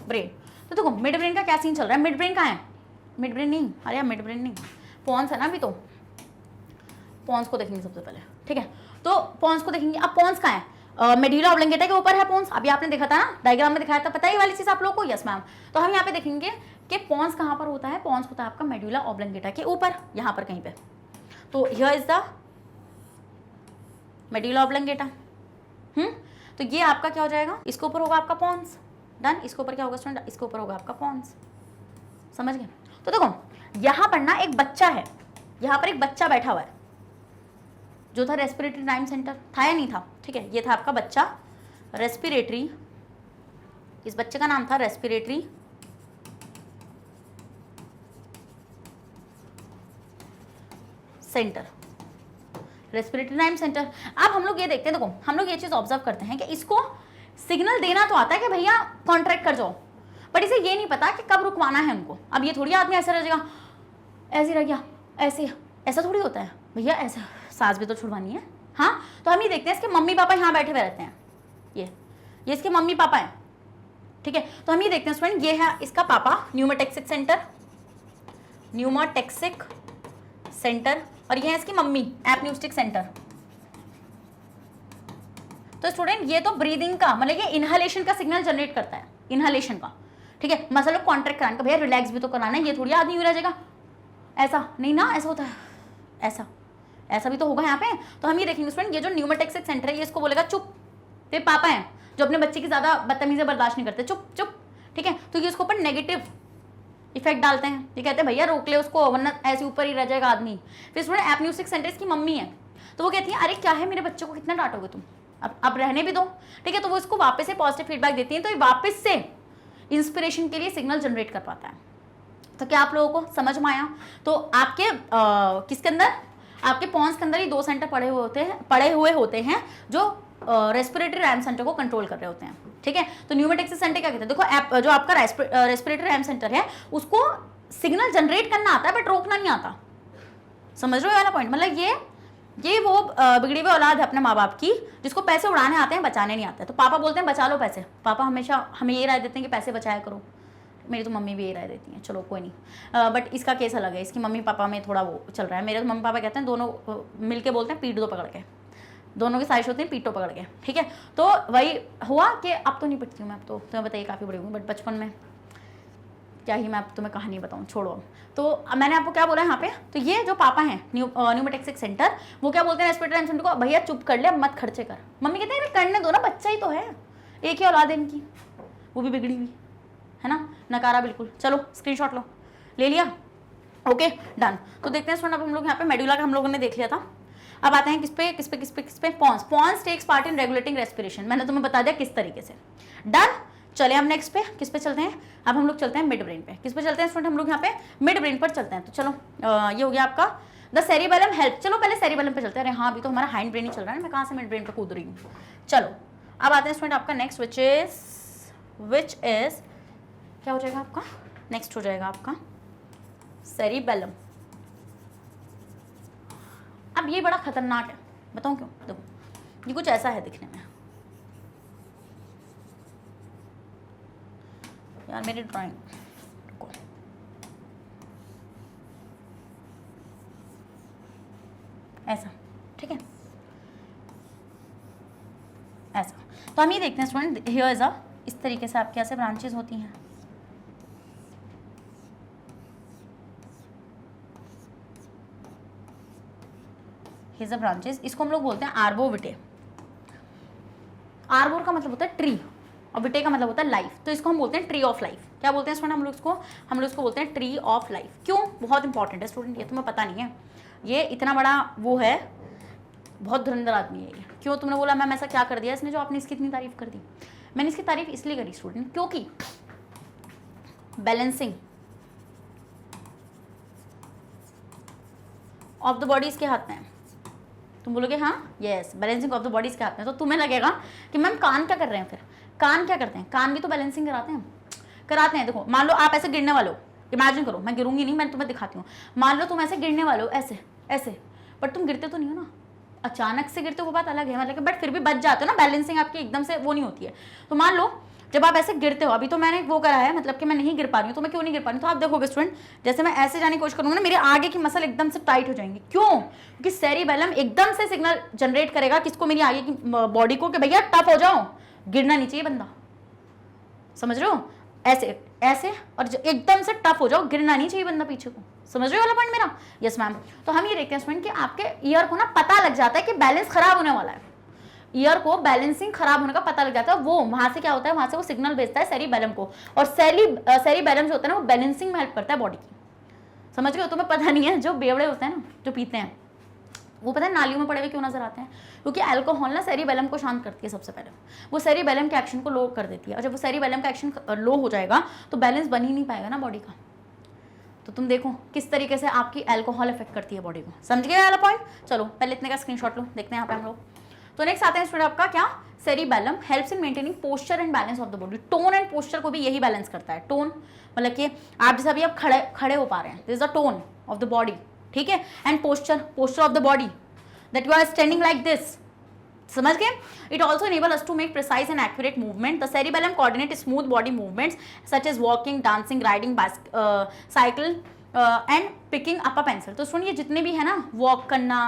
ब्रेन, तो देखो मिड ब्रेन का क्या सीन चल रहा है? मिड ब्रेन कहाँ है? मिड ब्रेन नहीं, अरे यार मिड ब्रेन नहीं, पॉन्स है ना अभी। तो पॉन्स को देखेंगे सबसे पहले, ठीक है? तो पॉन्स को देखेंगे। अब पॉन्स कहाँ है? मेडुला ऑब्लंगेटा के ऊपर है पॉन्स। अभी आपने देखा था ना, डायग्राम में दिखाया था, पता है ये वाली चीज आप लोगों को? Yes ma'am. तो हम यहाँ पे देखेंगे कि पॉन्स कहाँ पर होता है? पॉन्स होता है आपका मेडुला ऑब्लंगेटा के ऊपर, यहाँ पर कहीं पे। तो here is the medulla oblongata. तो ये आपका क्या हो जाएगा? इसके ऊपर होगा आपका पॉन्स। डन। इसके ऊपर क्या होगा स्टूडेंट? इसके ऊपर होगा आपका पॉन्स। समझ गए? तो देखो यहाँ पर ना एक बच्चा है, यहाँ पर एक बच्चा बैठा हुआ है जो था रेस्पिरेटरी टाइम सेंटर, था या नहीं था? ठीक है, ये था आपका बच्चा रेस्पिरेटरी, इस बच्चे का नाम था respiratory centre, respiratory time centre. अब हम लोग ये देखते हैं, देखो हम लोग ये चीज ऑब्जर्व करते हैं कि इसको सिग्नल देना तो आता है कि भैया कॉन्ट्रैक्ट कर जाओ, बट इसे ये नहीं पता कि कब रुकवाना है उनको। अब ये थोड़ी आदमी ऐसे रह जाएगा, ऐसे रह गया, ऐसे, ऐसा थोड़ी होता है भैया, ऐसा सांस भी तो छुड़वानी है। हाँ, तो हम ये देखते हैं इसके मम्मी पापा यहाँ बैठे हुए रहते हैं, ये इसके मम्मी पापा हैं, ठीक है? तो हम ये देखते हैं स्टूडेंट, ये है इसका पापा, न्यूमोटेक्सिक सेंटर, न्यूमोटेक्सिक सेंटर, और ये है इसकी मम्मी, एपन्यूस्टिक सेंटर। तो स्टूडेंट ये तो ब्रीदिंग का मतलब ये इनहेलेशन का सिग्नल जनरेट करता है, इनहेलेशन का, ठीक है? मसलों कॉन्ट्रैक्ट कराने का, भैया रिलैक्स भी तो कराना है, ये थोड़ी आदमी रह जाएगा ऐसा, नहीं ना, ऐसा होता है, ऐसा ऐसा भी तो होगा यहाँ पे। तो हम ये देखेंगे स्टूडेंट, ये जो न्यूमोटेक्सिक सेंटर है ये इसको बोलेगा चुप। तो पापा हैं जो अपने बच्चे की ज्यादा बदतमीजी बर्दाश्त नहीं करते, चुप चुप, ठीक है? तो ये उसके ऊपर नेगेटिव इफेक्ट डालते हैं, ये कहते हैं भैया रोक ले उसको वरना ऐसे ऊपर ही रह जाएगा आदमी। फिर स्टूडेंट एपन्यूस्टिक सेंटर इसकी मम्मी है, तो वो कहती है अरे क्या है मेरे बच्चे को कितना डांटोगे तुम, अब रहने भी दो, ठीक है? तो वो इसको वापस से पॉजिटिव फीडबैक देती है, तो ये वापस से इंस्पिरेशन के लिए सिग्नल जनरेट कर पाता है। तो क्या आप लोगों को समझ में आया? तो आपके किसके अंदर, आपके पॉन्स के अंदर ही दो सेंटर पड़े हुए होते हैं जो रेस्पिरेटरी रैम सेंटर को कंट्रोल कर रहे होते हैं, ठीक है? तो न्यूमोटेक्सिक सेंटर क्या कहते हैं? देखो जो आपका रेस्पिरेटरी रैम सेंटर है उसको सिग्नल जनरेट करना आता है बट रोकना नहीं आता। समझ रहे हो वाला पॉइंट? मतलब ये वो बिगड़ी हुई औलाद है अपने माँ बाप की जिसको पैसे उड़ाने आते हैं, बचाने नहीं आते। तो पापा बोलते हैं बचा लो पैसे, पापा हमेशा हमें ये राय देते हैं कि पैसे बचाया करो, मेरी तो मम्मी भी यही राय देती हैं, चलो कोई नहीं। बट इसका केस अलग है, इसकी मम्मी पापा में थोड़ा वो चल रहा है। मेरे तो मम्मी पापा कहते हैं दोनों मिलके बोलते हैं पीट दो पकड़ के, दोनों की साजिश होती है पीटो पकड़ के, ठीक है? तो वही हुआ कि अब तो नहीं पिटती हूँ मैं, अब तो तुम्हें बताइए काफ़ी बड़ी हूँ, बट बचपन में क्या ही मैं अब तुम्हें कहानी बताऊँ, छोड़ो। तो मैंने आपको क्या बोला यहाँ पे, तो ये जो पापा हैं न्यूमोटेक्सिक सेंटर, वो क्या बोलते हैं रेस्पिरेटरी सेंटर को, भैया चुप कर ले, अब मत खर्चे कर। मम्मी कहते हैं करने दो ना, बच्चा ही तो है, एक ही औलाद है इनकी, वो भी बिगड़ी हुई है ना, नकारा बिल्कुल। चलो स्क्रीनशॉट लो, ले लिया, ओके डन। तो देखते हैं स्टूडेंट, अब हम लोग यहाँ पे मेडुला का हम लोगों ने देख लिया था। अब आते हैं किस पे pons. Pons takes part in regulating respiration, मैंने तुम्हें बता दिया किस तरीके से। डन। चले हम नेक्स्ट पे किस पे चलते हैं? अब हम लोग चलते हैं मिड ब्रेन पे। किस पे चलते हैं स्टूडेंट? हम लोग यहाँ पे मिड ब्रेन पर चलते हैं। तो चलो ये हो गया आपका द सेरिबेलम हेल्प। चलो पहले सेरिबेलम पे चलते हैं। अरे हाँ, अभी तो हमारा हाइंड ब्रेन ही चल रहा है, मैं कहाँ से मिड ब्रेन पे कूद रही हूँ। चलो अब आते हैं स्टूडेंट आपका नेक्स्ट, विच इज क्या हो जाएगा आपका? नेक्स्ट हो जाएगा आपका सेरिबेलम। अब ये बड़ा खतरनाक है, बताऊं क्यों? देखो ये कुछ ऐसा है दिखने में, यार मेरी ड्राइंग को ऐसा, ठीक है? ऐसा। तो हम ये देखते हैं स्टूडेंट, हियर इज अ, इस तरीके से आपके ऐसे ब्रांचेस होती हैं। हियर इज अ ब्रांचेस, इसको हम लोग बोलते हैं आर्बोविटे। आर्बोर का मतलब होता है ट्री और विटे का मतलब होता है लाइफ, तो इसको हम बोलते हैं ट्री ऑफ लाइफ। क्या बोलते हैं स्टूडेंट? हम लोग इसको बोलते हैं ट्री ऑफ लाइफ। क्यों? बहुत इंपॉर्टेंट है स्टूडेंट, ये तुम्हें पता नहीं है, ये इतना बड़ा वो है, बहुत धुरंधर आदमी है ये। क्यों तुमने बोला मैम ऐसा क्या कर दिया इसने जो आपने इसकी इतनी तारीफ कर दी? मैंने इसकी तारीफ इसलिए करी स्टूडेंट क्योंकि बैलेंसिंग ऑफ द बॉडी इसके हाथ में है। तुम बोलोगे हाँ yes, balancing of the body इसके हाथ में। तो तुम्हें लगेगा कि मैम कान क्या कर रहे हैं, फिर कान क्या करते हैं, कान भी तो बैलेंसिंग कराते हैं। देखो मान लो आप ऐसे गिरने वाले हो, इमेजिन करो, मैं गिरूंगी नहीं, मैं तुम्हें दिखाती हूँ। मान लो तुम ऐसे गिरने वाले हो, ऐसे ऐसे, बट तुम गिरते तो नहीं हो ना, अचानक से गिरते हो वो बात अलग है, मतलब बट फिर भी बच जाते हो ना, बैलेंसिंग आपकी एकदम से वो नहीं होती है। तो मान लो जब आप ऐसे गिरते हो, अभी तो मैंने वो करा है, मतलब कि मैं नहीं गिर पा रही हूँ, तो मैं क्यों नहीं गिर पा रही हूँ, तो आप देखोगे स्टूडेंट, जैसे मैं ऐसे जाने की कोशिश करूंगा ना, मेरे आगे की मसल एकदम से टाइट हो जाएंगी। क्यों? क्योंकि सेरिबेलम एकदम से सिग्नल जनरेट करेगा किसको, मेरी आगे की बॉडी को, कि भैया टफ हो जाओ, गिरना नहीं चाहिए बंदा। समझ रहे हो? ऐसे ऐसे, और एकदम से टफ हो जाओ, गिरना नहीं चाहिए बंदा पीछे को। समझ रहे हो वाला पॉइंट मेरा? Yes ma'am. तो हम ये देखते हैं स्टूडेंट कि आपके ईयर को ना पता लग जाता है कि बैलेंस खराब होने वाला है, ईयर को बैलेंसिंग खराब होने का पता लग जाता है। वो वहां से क्या होता है, वहां से वो सिग्नल भेजता है सेरिबेलम को, और सेरिबेलम जो होता है ना, वो बैलेंसिंग में हेल्प करता है बॉडी की। समझ गए हो? तुम्हें पता नहीं है, जो बेवड़े होते हैं ना, जो पीते हैं, वो पता है नालियों में पड़े हुए क्यों नजर आते हैं, क्योंकि अल्कोहल ना सेरिबेलम को शांत करती है। सबसे पहले वो सेरिबेलम के एक्शन को लो कर देती है, और जब वो सेरिबेलम का एक्शन लो हो जाएगा तो बैलेंस बन ही नहीं पाएगा ना बॉडी का। तो तुम देखो किस तरीके से आपकी अल्कोहल इफेक्ट करती है बॉडी को। समझ गए वाला पॉइंट? चलो पहले इतने का स्क्रीनशॉट लो, देखते हैं यहाँ पे हम लोग। तो नेक्स्ट आते हैं स्टूडेंट आपका क्या, cerebellum helps in maintaining posture and balance of the body. Tone and posture को भी यही बैलेंस करता है। टोन मतलब कि आप जैसे अभी आप खड़े हो पा रहे हैं, this is the tone of the body, ठीक है। And posture of the body, that you are standing like this. समझ गए? It also enable us to make precise and accurate movement. The cerebellum coordinate smooth body movements such as walking, dancing, riding, cycle and picking up a pencil. तो सुनिए जितने भी है ना, वॉक करना,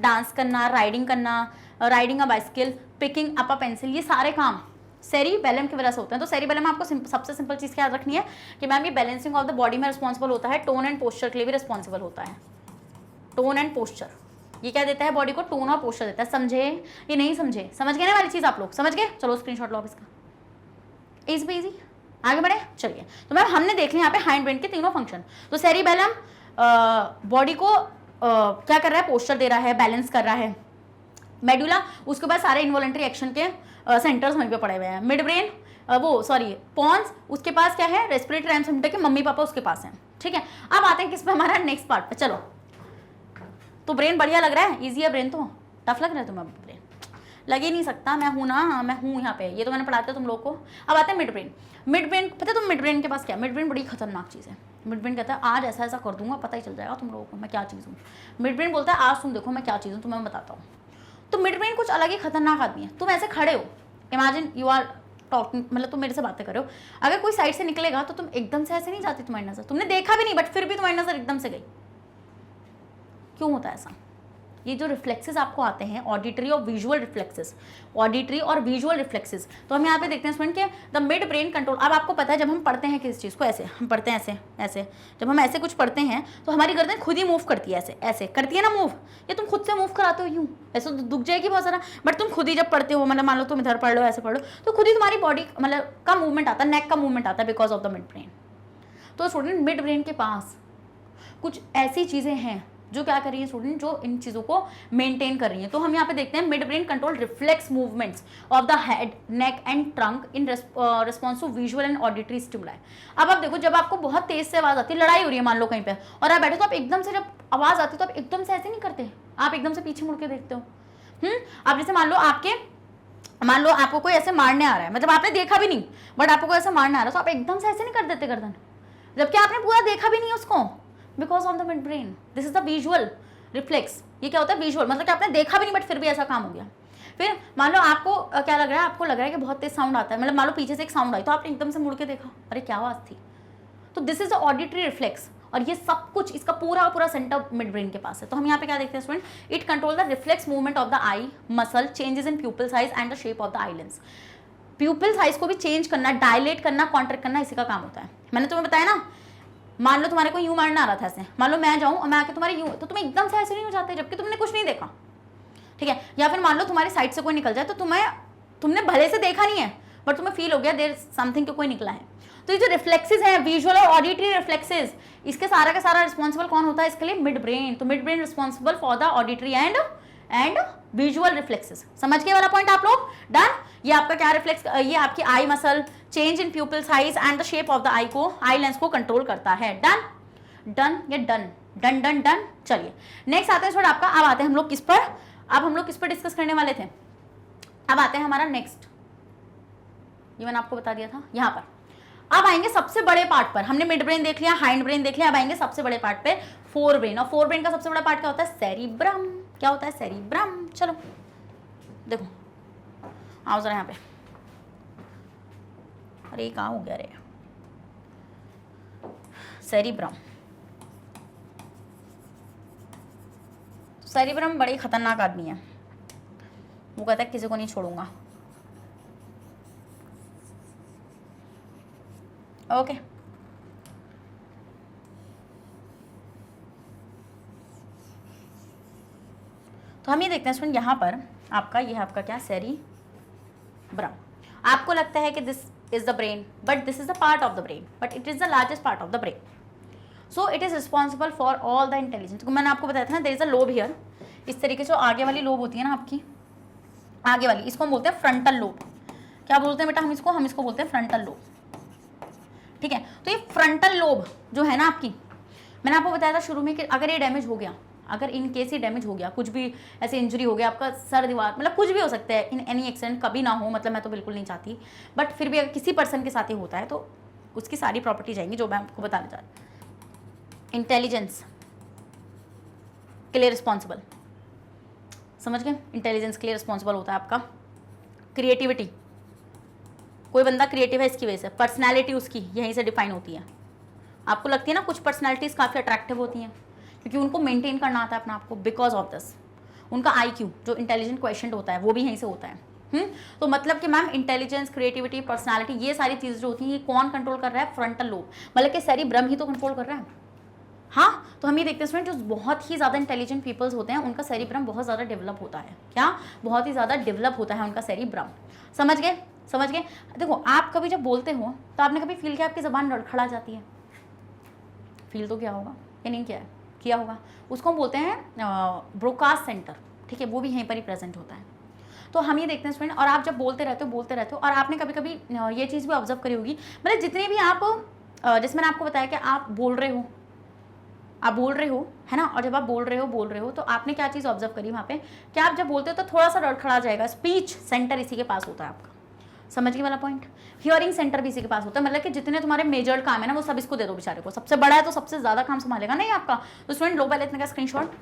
डांस करना, riding a bicycle, picking up a pencil, ये सारे काम सेरिबेलम की वजह से होते हैं। तो सेरिबेलम आपको सबसे सिंपल चीज़ क्या याद रखनी है कि मैम ये बैलेंसिंग ऑफ द बॉडी में रिस्पॉन्सिबल होता है, टोन एंड पोस्चर के लिए भी रिस्पॉन्सिबल होता है। टोन एंड पोस्चर ये क्या देता है बॉडी को, टोन और पोस्चर देता है। समझे? ये नहीं समझे? समझ गए ना वाली चीज़ आप लोग? समझ गए? चलो स्क्रीनशॉट लो इसका, इजी पे इजी, आगे बढ़े। चलिए तो मैम हमने देख लिया यहाँ पे हाइंड ब्रेन के तीनों फंक्शन। तो सेरिबेलम बॉडी को क्या कर रहा है, पोस्चर दे रहा है, बैलेंस कर रहा है। मेडुला उसके बाद सारे इन्वॉलंटरी एक्शन के सेंटर्स वहीं पे पड़े हुए हैं। मिड ब्रेन पॉन्स उसके पास क्या है, रेस्पिरेटरी ट्रांसमिटर के मम्मी पापा उसके पास हैं, ठीक है। अब आते हैं किस पे, हमारा नेक्स्ट पार्ट पे। चलो तो ब्रेन बढ़िया लग रहा है, इजी है ब्रेन, तो टफ लग रहा है तुम्हें ब्रेन? लग ही नहीं सकता, मैं हूँ ना, मैं हूँ यहाँ पे, ये तो मैंने पढ़ाते तुम लोग को। अब आते हैं मिड ब्रेन। मिड ब्रेन पता है तुम मिड ब्रेन के पास क्या, मिड ब्रेन बड़ी खतरनाक चीज़ है। मिड ब्रेन कहता है आज ऐसा ऐसा कर दूंगा, पता ही चल जाएगा तुम लोगों को मैं क्या चीज़ हूँ। मिड ब्रेन बोलता है आज तुम देखो मैं क्या चीज़ हूँ, तुम्हें बताता हूँ। तो मिड ब्रेन कुछ अलग ही खतरनाक आदमी है। तुम ऐसे खड़े हो, इमेजिन यू आर टॉकिंग, मतलब तुम मेरे से बातें कर रहे हो, अगर कोई साइड से निकलेगा तो तुम एकदम से ऐसे नहीं जाती, तुम्हारी नज़र तुमने देखा भी नहीं बट फिर भी तुम्हारी नज़र एकदम से गई। क्यों होता है ऐसा? ये जो रिफ्लेक्सेस आपको आते हैं, ऑडिटरी और विजुअल रिफ्लेक्सेस, ऑडिटरी और विजुअल रिफ्लेक्सेस, तो हम यहाँ पे देखते हैं स्टूडेंट के द मिड ब्रेन कंट्रोल। अब आपको पता है जब हम पढ़ते हैं किस चीज़ को, ऐसे हम पढ़ते हैं, ऐसे ऐसे, जब हम ऐसे कुछ पढ़ते हैं तो हमारी गर्दन खुद ही मूव करती है, ऐसे ऐसे करती है ना मूव, या तुम खुद से मूव कराते हो यूँ, ऐसे तो दुख जाएगी बहुत सारा, बट तुम खुद ही जब पढ़ते हो, मतलब मान लो तुम इधर पढ़ लो, ऐसे पढ़ लो, तो खुद ही तुम्हारी बॉडी मतलब का मूवमेंट आता है, नेक का मूवमेंट आता है because of the mid brain. तो स्टूडेंट मिड ब्रेन के पास कुछ ऐसी चीज़ें हैं जो क्या कर रही है स्टूडेंट, जो इन चीज़ों को मेंटेन कर रही है। तो हम यहाँ पे देखते हैं mid brain control reflex movements of the head, neck and trunk in response to visual and auditory stimuli. अब आप देखो जब आपको बहुत तेज से आवाज़ आती है, लड़ाई हो रही है मान लो कहीं पे, और आप बैठे तो आप एकदम से, जब आवाज़ आती है तो आप एकदम से ऐसे नहीं करते, आप एकदम से पीछे मुड़ के देखते हो। आप जैसे मान लो आपको कोई ऐसे मारने आ रहा है, मतलब आपने देखा भी नहीं बट आपको कोई ऐसे मारने आ रहा है, तो आप एकदम से ऐसे नहीं कर देते गर्दन, जबकि आपने पूरा देखा भी नहीं उसको, because of the mid brain. This is the visual reflex. ये क्या होता है, विजुअल, मतलब कि आपने देखा भी नहीं बट फिर भी ऐसा काम हो गया। फिर मान लो आपको क्या लग रहा है, आपको लग रहा है कि बहुत तेज साउंड आता है, मतलब मान लो पीछे से एक साउंड आई तो आपने एकदम से मुड़ के देखा, अरे क्या आवाज़ थी। तो this is the auditory reflex, और ये सब कुछ इसका पूरा सेंटर मिड ब्रेन के पास है। तो हम यहाँ पे क्या देखते हैं student, it control the reflex movement of the I muscle, changes in pupil size and the shape of the eye lens. प्यूपिल size को भी चेंज करना, डायलेट करना, कॉन्ट्रैक्ट करना, इसी का काम होता है। मैंने तुम्हें बताया ना, मान लो तुम्हारे को यूं मारना आ रहा था ऐसे, मान लो मैं जाऊं और मैं आके तुम्हारे यूं, तो तुम एकदम से ऐसे नहीं हो जाते जबकि तुमने कुछ नहीं देखा, ठीक है। या फिर मान लो तुम्हारी साइड से कोई निकल जाए, तो तुमने भले से देखा नहीं है बट तुम्हें फील हो गया देयर समथिंग कि कोई निकला है। तो ये जो रिफ्लेक्सेस हैं, विजुअल और ऑडिटरी रिफ्लेक्सेस, इसके सारा का सारा रिस्पॉन्सिबल कौन होता है इसके लिए, मिड ब्रेन। तो mid brain responsible for the auditory and visual reflexes. समझ गए वाला पॉइंट आप लोग? डन। ये आपका क्या रिफ्लेक्स, ये आपकी eye muscle, change in pupil size and the shape of the eye lens को कंट्रोल करता है। डन, डन या डन, डन डन डन। चलिए नेक्स्ट आते हैं थोड़ा आपका, अब आते हैं हम लोग किस पर, अब हम लोग किस पर डिस्कस करने वाले थे, अब आते हैं हमारा नेक्स्ट, ये मैंने आपको बता दिया था यहाँ पर। अब आएंगे सबसे बड़े पार्ट पर, हमने मिड ब्रेन देख लिया, हाइंड ब्रेन देख लिया, अब आएंगे सबसे बड़े पार्ट पे, फोर ब्रेन। और फोर ब्रेन का सबसे बड़ा पार्ट क्या होता है, सेरिब्रम। क्या होता है, सेरिब्रम। चलो देखो, आओ जरा यहाँ पे, अरे कहाँ हो गया रे, सेरिब्रम। सेरिब्रम बड़ी खतरनाक आदमी है, वो कहता है किसी को नहीं छोड़ूंगा। ओके तो हम ये देखते हैं स्टूडेंट, यहाँ पर आपका ये है आपका क्या, सेरिब्रम। आपको लगता है कि this is the brain, but this is the part of the brain, but it is the largest part of the brain. So it is responsible for all the intelligence. मैंने आपको बताया था ना, there is a lobe here, इस तरीके से आगे वाली लोब होती है ना आपकी, आगे वाली, इसको हम बोलते हैं फ्रंटल लोब। क्या बोलते हैं बेटा हम इसको बोलते हैं फ्रंटल लोब। ठीक है, तो ये फ्रंटल लोब जो है ना आपकी, मैंने आपको बताया था शुरू में कि अगर ये डैमेज हो गया, अगर इन केस ही डैमेज हो गया, कुछ भी ऐसे इंजरी हो गया, आपका सर दीवार, मतलब कुछ भी हो सकता है, इन एनी एक्सीडेंट, कभी ना हो, मतलब मैं तो बिल्कुल नहीं चाहती, बट फिर भी अगर किसी पर्सन के साथ ही होता है तो उसकी सारी प्रॉपर्टी जाएंगी जो मैं आपको बताने जा रही हूँ। इंटेलिजेंस के लिए रिस्पॉन्सिबल, समझ गए, इंटेलिजेंस के लिए रिस्पॉन्सिबल होता है आपका। क्रिएटिविटी, कोई बंदा क्रिएटिव है इसकी वजह से, पर्सनैलिटी उसकी यहीं से डिफाइन होती है। आपको लगती है ना कुछ पर्सनैलिटीज़ काफ़ी अट्रैक्टिव होती हैं क्योंकि उनको मेंटेन करना आता है अपना आपको, बिकॉज ऑफ दिस। उनका IQ जो इंटेलिजेंट क्वेश्चन होता है वो भी यहीं से होता है। तो मतलब कि मैम इंटेलिजेंस, क्रिएटिविटी, पर्सनालिटी, ये सारी चीज़ें जो होती हैं ये कौन कंट्रोल कर रहा है, फ्रंटल लोब, मतलब कि सेरिब्रम ही तो कंट्रोल कर रहा है। हाँ, तो हम ये देखते हैं स्टूडेंट, जो बहुत ही ज़्यादा इंटेलिजेंट पीपल्स होते हैं उनका सेरिब्रम बहुत ज़्यादा डेवलप होता है। क्या, बहुत ही ज़्यादा डेवलप होता है उनका सेरिब्रम। समझ गए, समझ गए। देखो आप कभी जब बोलते हो तो आपने कभी फील किया आपकी ज़बान लड़खड़ा जाती है, फील तो क्या होगा या नहीं किया होगा, उसको हम बोलते हैं ब्रोकास्ट सेंटर। ठीक है, वो भी यहीं पर ही प्रेजेंट होता है। तो हम ये देखते हैं स्टूडेंट, और आप जब बोलते रहते हो, और आपने कभी कभी ये चीज़ भी ऑब्जर्व करी होगी, मतलब जितने भी आप, जैसे मैंने आपको बताया कि आप बोल रहे हो है ना, और जब आप बोल रहे हो तो आपने क्या चीज़ ऑब्जर्व करी वहाँ पे, कि आप जब बोलते हो तो थोड़ा सा लड़खड़ा जाएगा, स्पीच सेंटर इसी के पास होता है आपका। समझ गए वाला पॉइंट। हियरिंग सेंटर भी इसी के पास होता है, मतलब कि जितने तुम्हारे मेजर काम है ना वो सब इसको दे दो बेचारे को, सबसे बड़ा है तो सबसे ज़्यादा काम संभालेगा नहीं आपका। तो स्टूडेंट लो पहले इतने का स्क्रीनशॉट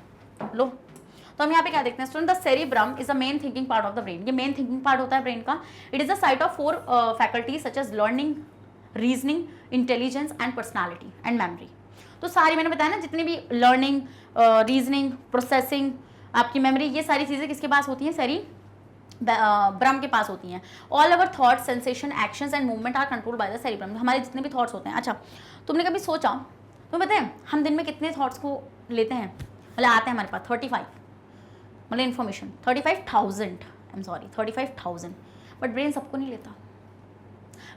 लो। तो हम यहाँ पे क्या देखते हैं student, the cerebrum is the main thinking part of the brain. ये मेन थिंकिंग पार्ट होता है ब्रेन का। It is the site of 4 faculties such as learning, reasoning, intelligence and personality and memory. तो सारी मैंने बताया ना, जितनी भी लर्निंग, रीजनिंग, प्रोसेसिंग, आपकी मेमोरी, ये सारी चीज़ें किसके पास होती हैं, सेरिब्रम के पास होती हैं। All our thoughts, sensation, actions and movement are control by the cerebrum. हमारे जितने भी थॉट्स होते हैं। अच्छा, तुमने कभी सोचा, तुम्हें पता है हम दिन में कितने थॉट्स को लेते हैं, मतलब आते हैं हमारे पास 35, मतलब इन्फॉर्मेशन 35,000, बट ब्रेन सबको नहीं लेता।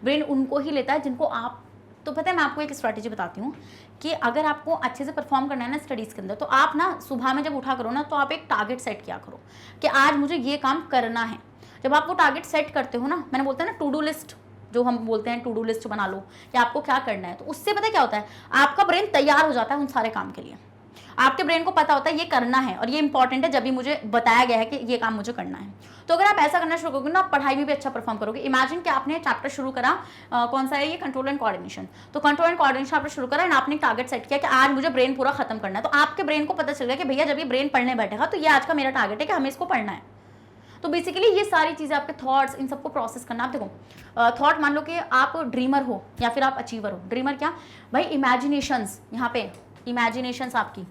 ब्रेन उनको ही लेता है जिनको आप, तो पता है मैं आपको एक स्ट्रैटेजी बताती हूँ कि अगर आपको अच्छे से परफॉर्म करना है ना स्टडीज़ के अंदर, तो आप ना सुबह में जब उठा करो ना, तो आप एक टारगेट सेट किया करो कि आज मुझे ये काम करना है। जब आप वो टारगेट सेट करते हो ना, मैंने बोलता है ना टू डू लिस्ट, जो हम बोलते हैं टू डू लिस्ट बना लो कि आपको क्या करना है, तो उससे पता है क्या होता है, आपका ब्रेन तैयार हो जाता है उन सारे काम के लिए। आपके ब्रेन को पता होता है ये करना है और ये इंपॉर्टेंट है, जब भी मुझे बताया गया है कि ये काम मुझे करना है। तो अगर आप ऐसा करना शुरू करोगे ना, आप पढ़ाई में भी अच्छा परफॉर्म करोगे। इमेजिन कि आपने चैप्टर शुरू करा, कौन सा है ये, कंट्रोल एंड कोऑर्डिनेशन। तो कंट्रोल एंड कोऑर्डिनेशन आपने शुरू करा एंड आपने टारगेट सेट किया कि आज मुझे ब्रेन पूरा खत्म करना है। तो आपके ब्रेन को पता चल गया कि भैया जब ये ब्रेन पढ़ने बैठेगा तो ये आज का मेरा टारगेट है कि हमें इसको पढ़ना है। तो बेसिकली ये सारी चीज़ें, आपके थॉट्स, इन सबको प्रोसेस करना। आप देखो थॉट, मान लो कि आप ड्रीमर हो या फिर आप अचीवर हो। ड्रीमर क्या भाई, इमेजिनेशंस, यहाँ पे इमेजिनेशंस आपकी,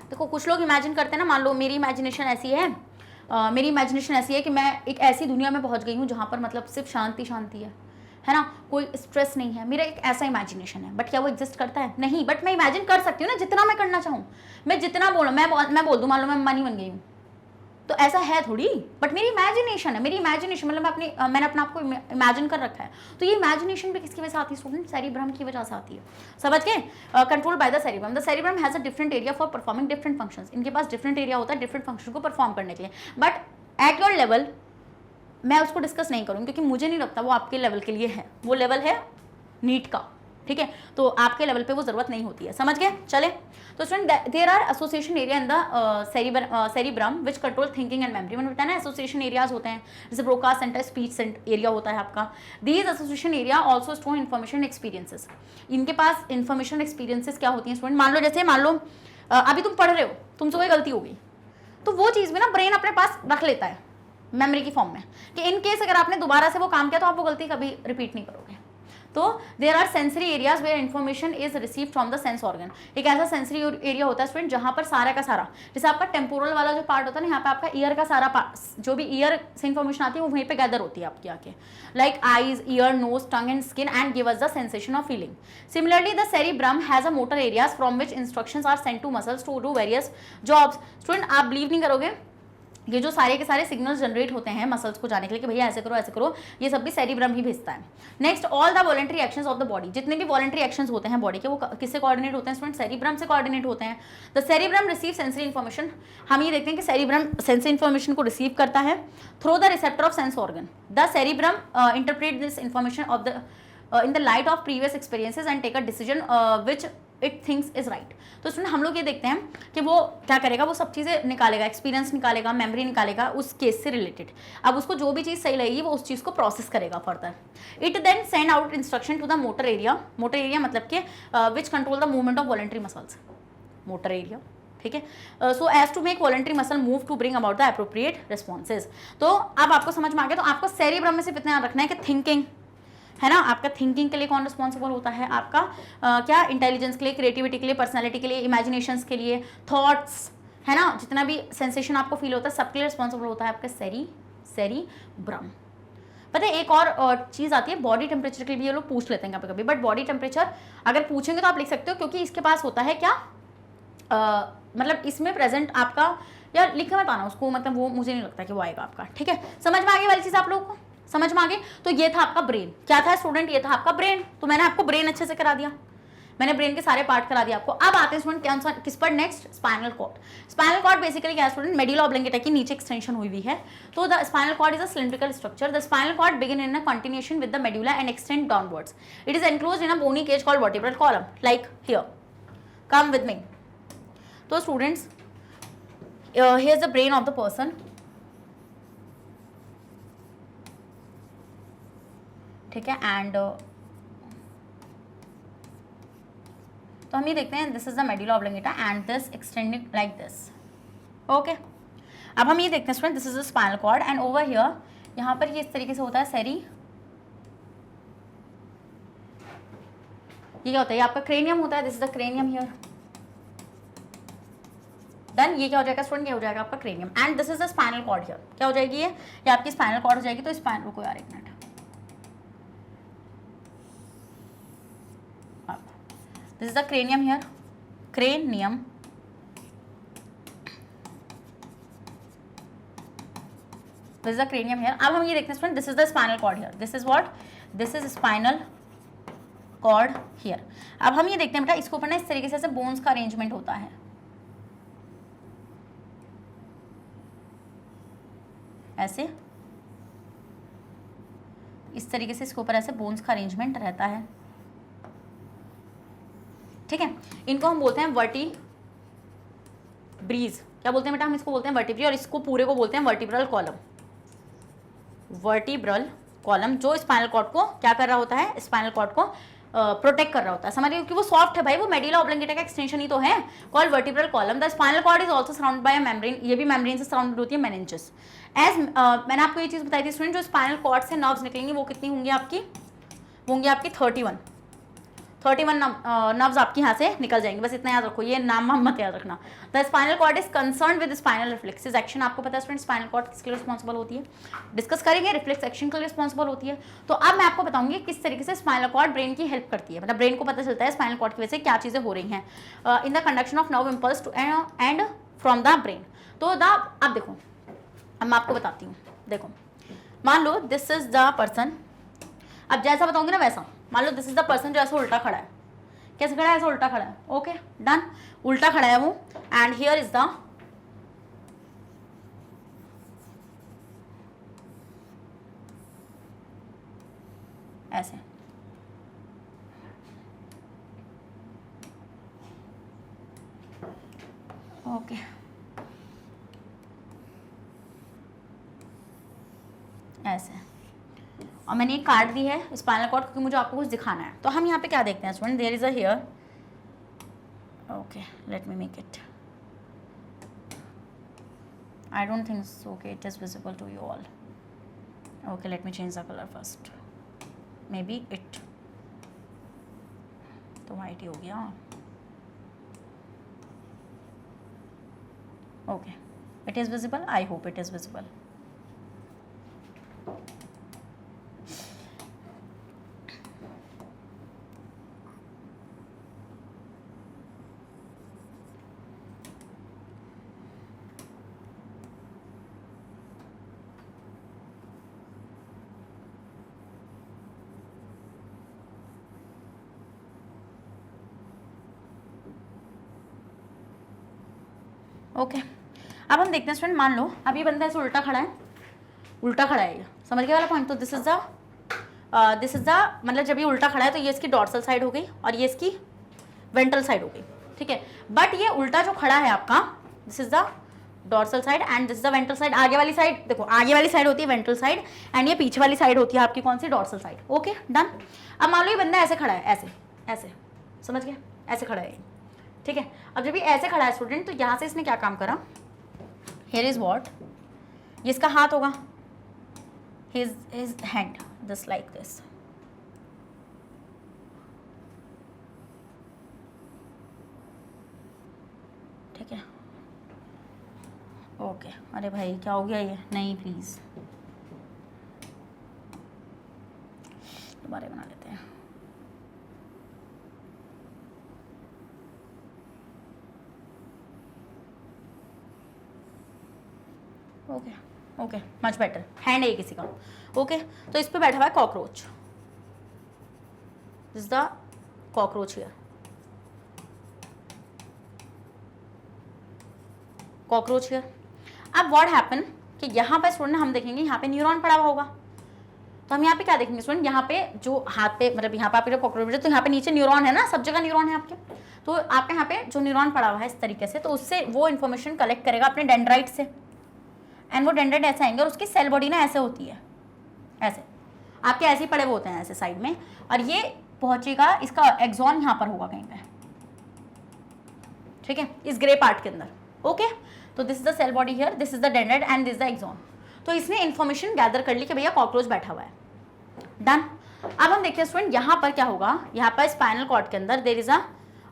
देखो कुछ लोग इमेजिन करते हैं ना, मान लो मेरी इमेजिनेशन ऐसी है, मेरी इमेजिनेशन ऐसी है कि मैं एक ऐसी दुनिया में पहुंच गई हूँ जहाँ पर मतलब सिर्फ शांति है ना, कोई स्ट्रेस नहीं है। मेरा एक ऐसा इमेजिनेशन है, बट क्या वो एग्जिस्ट करता है? नहीं, बट मैं इमेजिन कर सकती हूँ ना, जितना मैं करना चाहूँ। मैं जितना बोलूँ, मैं बोल दूँ मान लो मैं मनी बन गई हूँ, तो ऐसा है थोड़ी, बट मेरी इमेजिनेशन है। मेरी इमेजिनेशन मतलब मैंने अपने आप को इमेजिन कर रखा है। तो ये इमेजिनेशन भी किसकी वजह से आती है स्टूडेंट? सेरिब्रम की वजह से आती है। समझ के? Control by the cerebrum. The cerebrum has a different area for performing different functions. इनके पास डिफरेंट एरिया होता है डिफरेंट फंक्शन को परफॉर्म करने के लिए। बट एट योर लेवल मैं उसको डिस्कस नहीं करूँगी क्योंकि मुझे नहीं लगता वो आपके लेवल के लिए है। वो लेवल है नीट का, ठीक है, तो आपके लेवल पे वो जरूरत नहीं होती है, समझ गए? चले, तो student there are association area in the cerebrum which control thinking and memory. मैंने बताया ना एसोसिएशन एरियाज होते हैं, जैसे ब्रोका सेंटर, स्पीच एरिया होता है आपका। These association area also store information experiences. इनके पास इन्फॉर्मेशन एक्सपीरियंसेस क्या होती हैं स्टूडेंट? मान लो अभी तुम पढ़ रहे हो, तुमसे कोई गलती हो गई, तो वो चीज़ में ना ब्रेन अपने पास रख लेता है मेमोरी की फॉर्म में, कि इन केस अगर आपने दोबारा से वो काम किया तो आप वो गलती कभी रिपीट नहीं करोगे। तो there are sensory areas where information is receive from the sense organ. एक ऐसा सेंसरी एरिया होता है स्टूडेंट जहां पर सारा का सारा, जैसे आपका टेम्पोरल वाला जो पार्ट होता है ना, यहाँ पे आपका ईयर का सारा पार्ट, जो भी ईयर से इन्फॉर्मेशन आती है वो वहीं पे गैदर होती है आपकी आके, like eyes, ear, nose, tongue and skin and give us the sensation of feeling. Similarly the cerebrum has a motor areas from which instructions are sent to muscles to do various jobs. Student आप बिलीव नहीं करोगे, ये जो सारे के सारे सिग्नल्स जनरेट होते हैं मसल्स को जाने के लिए कि भैया ऐसे करो, ये सब भी सेरिब्रम ही भेजता है। Next, all the voluntary actions of the body, जितने भी वॉलंटरी एक्शंस होते हैं बॉडी के, वो किससे कोऑर्डिनेट होते हैं स्टूडेंट? सेरिब्रम से कोऑर्डिनेट होते हैं। The cerebrum receive sensory information, हम ये देखते हैं कि सेरिब्रम सेंसरी इन्फॉर्मेशन को रिसीव करता है through the receptor of sense organ. The cerebrum interpret this information of the in the light of previous experiences and take a decision which it thinks is right. तो स्टूडेंट हम लोग ये देखते हैं कि वो क्या करेगा, वो सब चीज़ें निकालेगा, एक्सपीरियंस निकालेगा, मेमोरी निकालेगा उस केस से रिलेटेड। अब उसको जो भी चीज़ सही लगेगी वो उस चीज़ को प्रोसेस करेगा further. It then send out instruction to the motor area. Motor area मतलब कि which control the movement of voluntary muscles, motor area, ठीक है। So as to make voluntary muscle move to bring about the appropriate responses. तो अब आपको समझ में आ गया, तो आपको सेरिब्रम में सिर्फ इतना याद रखना है कि थिंकिंग है ना, आपका थिंकिंग के लिए कौन रिस्पॉन्सिबल होता है? आपका क्या इंटेलिजेंस के लिए, क्रिएटिविटी के लिए, पर्सनैलिटी के लिए, इमेजिनेशंस के लिए, थॉट्स, है ना, जितना भी सेंसेशन आपको फील होता है सबके लिए रिस्पॉन्सिबल होता है आपका सेरिब्रम। पता है एक और चीज़ आती है, बॉडी टेम्परेचर के लिए ये लोग पूछ लेते हैं कभी कभी, बट बॉडी टेम्परेचर अगर पूछेंगे तो आप लिख सकते हो, क्योंकि इसके पास होता है क्या, मतलब इसमें प्रेजेंट आपका, यार लिखा मत आना उसको, मतलब वो मुझे नहीं लगता कि वो आएगा आपका, ठीक है। समझ में आ गई वाली चीज़ आप लोगों को? समझ में आ गई? तो ये था आपका ब्रेन। क्या था स्टूडेंट? ये था आपका ब्रेन। तो मैंने आपको ब्रेन अच्छे से करा दिया, मैंने ब्रेन के सारे पार्ट करा दिया आपको। अब आते हैं स्टूडेंट किस पर? Next, spinal cord. Spinal cord basically क्या है स्टूडेंट? मेडुला ऑब्लिंगेटा की नीचे एक्सटेंशन हुई है। तो the spinal cord is a cylindrical structure. The spinal cord begin in a continuation with the medulla and extend downwards. It is enclosed in a bony cage called vertebral column, like here, come with me. तो students here is the brain of the person, ठीक है। एंड तो हम ये देखते हैं, this is the medulla oblongata and this extending like this, okay. अब हम ये देखते हैं student, this is the spinal cord and over here, यहाँ पर ये इस तरीके से होता है ये क्या होता है? ये आपका क्रेनियम होता है, this is the cranium here. Then ये क्या हो जाएगा स्टूडेंट? ये हो जाएगा आपका cranium and this is the spinal cord here. क्या हो जाएगी ये आपकी स्पाइनल कॉर्ड हो जाएगी। तो स्पाइनल, रुको यार एक minute, this is the cranium here, cranium, this is the cranium here। अब हम ये देखते हैं student, this is the spinal cord here, this is what, this is spinal cord here। अब हम ये देखते हैं बेटा, इसके ऊपर ना इस तरीके से बोन्स का अरेंजमेंट होता है, ऐसे इस तरीके से इसके ऊपर ऐसे बोन्स का अरेंजमेंट रहता है, ठीक है। इनको हम बोलते हैं वर्टिब्रीज। क्या बोलते हैं बेटा? हम इसको बोलते हैं वर्टिब्री, और इसको पूरे को बोलते हैं वर्टिब्रल कॉलम। वर्टिब्रल कॉलम जो स्पाइनल कॉर्ड को क्या कर रहा होता है? स्पाइनल कॉर्ड को प्रोटेक्ट कर रहा होता है, समझ रहे हो? क्योंकि वो सॉफ्ट है भाई, वो मेडुला ऑब्लिंगेटा का एक्सटेंशन ही तो है, called vertebral column. The spinal cord is also surrounded by a membrane, ये भी मेम्ब्रेन से सराउंडेड होती है, मेनिंजेस। एज मैंने आपको ये चीज़ बताई थी स्टूडेंट, जो स्पाइनल कॉर्ड से नर्व्स निकलेंगी वो कितनी होंगी आपकी? वो होंगी आपकी 31 नर्व्स आपकी यहाँ से निकल जाएंगे, बस इतना याद रखो, ये नाम मत याद रखना। The spinal cord is concern with spinal reflexes action. आपको पता है स्टूडेंट स्पाइनल कॉर्ड किसके लिए रिस्पॉन्सिबल होती है? डिस्कस करेंगे, रिफ्लेक्स एक्शन के लिए रिस्पॉन्सिबल होती है। तो अब मैं आपको बताऊंगी किस तरीके से स्पाइनल कॉर्ड ब्रेन की हेल्प करती है, मतलब ब्रेन को पता चलता है स्पाइनल कॉर्ड की वजह से क्या चीज़ें हो रही हैं in the conduction of nerve impulse to and from the brain. तो अब देखो, अब मैं आपको बताती हूँ, देखो मान लो दिस इज द पर्सन, अब जैसा बताऊंगी ना वैसा, मान लो दिस इज द पर्सन जो ऐसा उल्टा खड़ा है, कैसे खड़ा है? ऐसा उल्टा खड़ा है, ओके डन, उल्टा खड़ा है वो, एंड हियर इज द ऐसे, ऐसे, और मैंने एक काट दी है स्पाइनल कॉर्ड क्योंकि मुझे आपको कुछ दिखाना है। तो हम यहाँ पे क्या देखते हैं student, there is a here, okay let me make it, I don't think so, okay it is visible to you all, okay let me change the color first, maybe it तो white ही हो गया, okay it is visible, I hope it is visible, okay अब हम देखते हैं स्टूडेंट, मान लो अब ये बंदा ऐसे उल्टा खड़ा है, उल्टा खड़ा है ये, समझ गए वाला पॉइंट। तो दिस इज द मतलब जब ये उल्टा खड़ा है तो ये इसकी डॉर्सल साइड हो गई और ये इसकी वेंट्रल साइड हो गई, ठीक है। बट ये उल्टा जो खड़ा है आपका, this is the dorsal side and this is the ventral side. आगे वाली साइड देखो, आगे वाली साइड होती है वेंट्रल साइड एंड ये पीछे वाली साइड होती है आपकी कौन सी, डॉर्सल साइड। Okay done. अब मान लो ये बंदा ऐसे खड़ा है, ऐसे ऐसे, समझ गए, ऐसे खड़ा है, ठीक है। अब जब ये ऐसे खड़ा है स्टूडेंट, तो यहाँ से इसने क्या काम करा, हियर इज व्हाट, ये इसका हाथ होगा, his hand this like this, ठीक है। ओके अरे भाई क्या हो गया ये, नहीं प्लीज दोबारा बना लेते हैं। Okay okay much better, hand है किसी का। ओके तो इस पे बैठा हुआ है cockroach, this the cockroach here, cockroach here. अब व्हाट हैपन कि यहाँ पे स्टूडेंट हम देखेंगे यहाँ पे न्यूरॉन पड़ा हुआ होगा, तो हम यहाँ पे क्या देखेंगे स्टूडेंट, यहाँ पे जो हाथ पे मतलब यहाँ पे आपके कॉकरोच है तो यहाँ पे नीचे न्यूरॉन है ना, सब जगह न्यूरॉन है आपके, तो आपके यहाँ पे जो न्यूरॉन पड़ा हुआ है इस तरीके से, तो उससे वो इन्फॉर्मेशन कलेक्ट करेगा अपने डेंड्राइट से, एंड वो डेंड्राइट ऐसे आएंगे और उसकी सेल बॉडी ना ऐसे होती है, ऐसे आपके ऐसे ही पड़े हुए होते हैं ऐसे साइड में, और ये पहुंचेगा, इसका एक्सॉन यहाँ पर होगा कहीं पे, ठीक है, इस ग्रे पार्ट के अंदर। ओके तो this is the cell body here, this is the dendrite and this the axon. तो इसने इन्फॉर्मेशन गैदर कर ली कि भैया कॉकरोच बैठा हुआ है, डन। अब हम देखते हैं स्टूडेंट यहाँ पर क्या होगा, यहाँ पर स्पाइनल कॉर्ड के अंदर there is a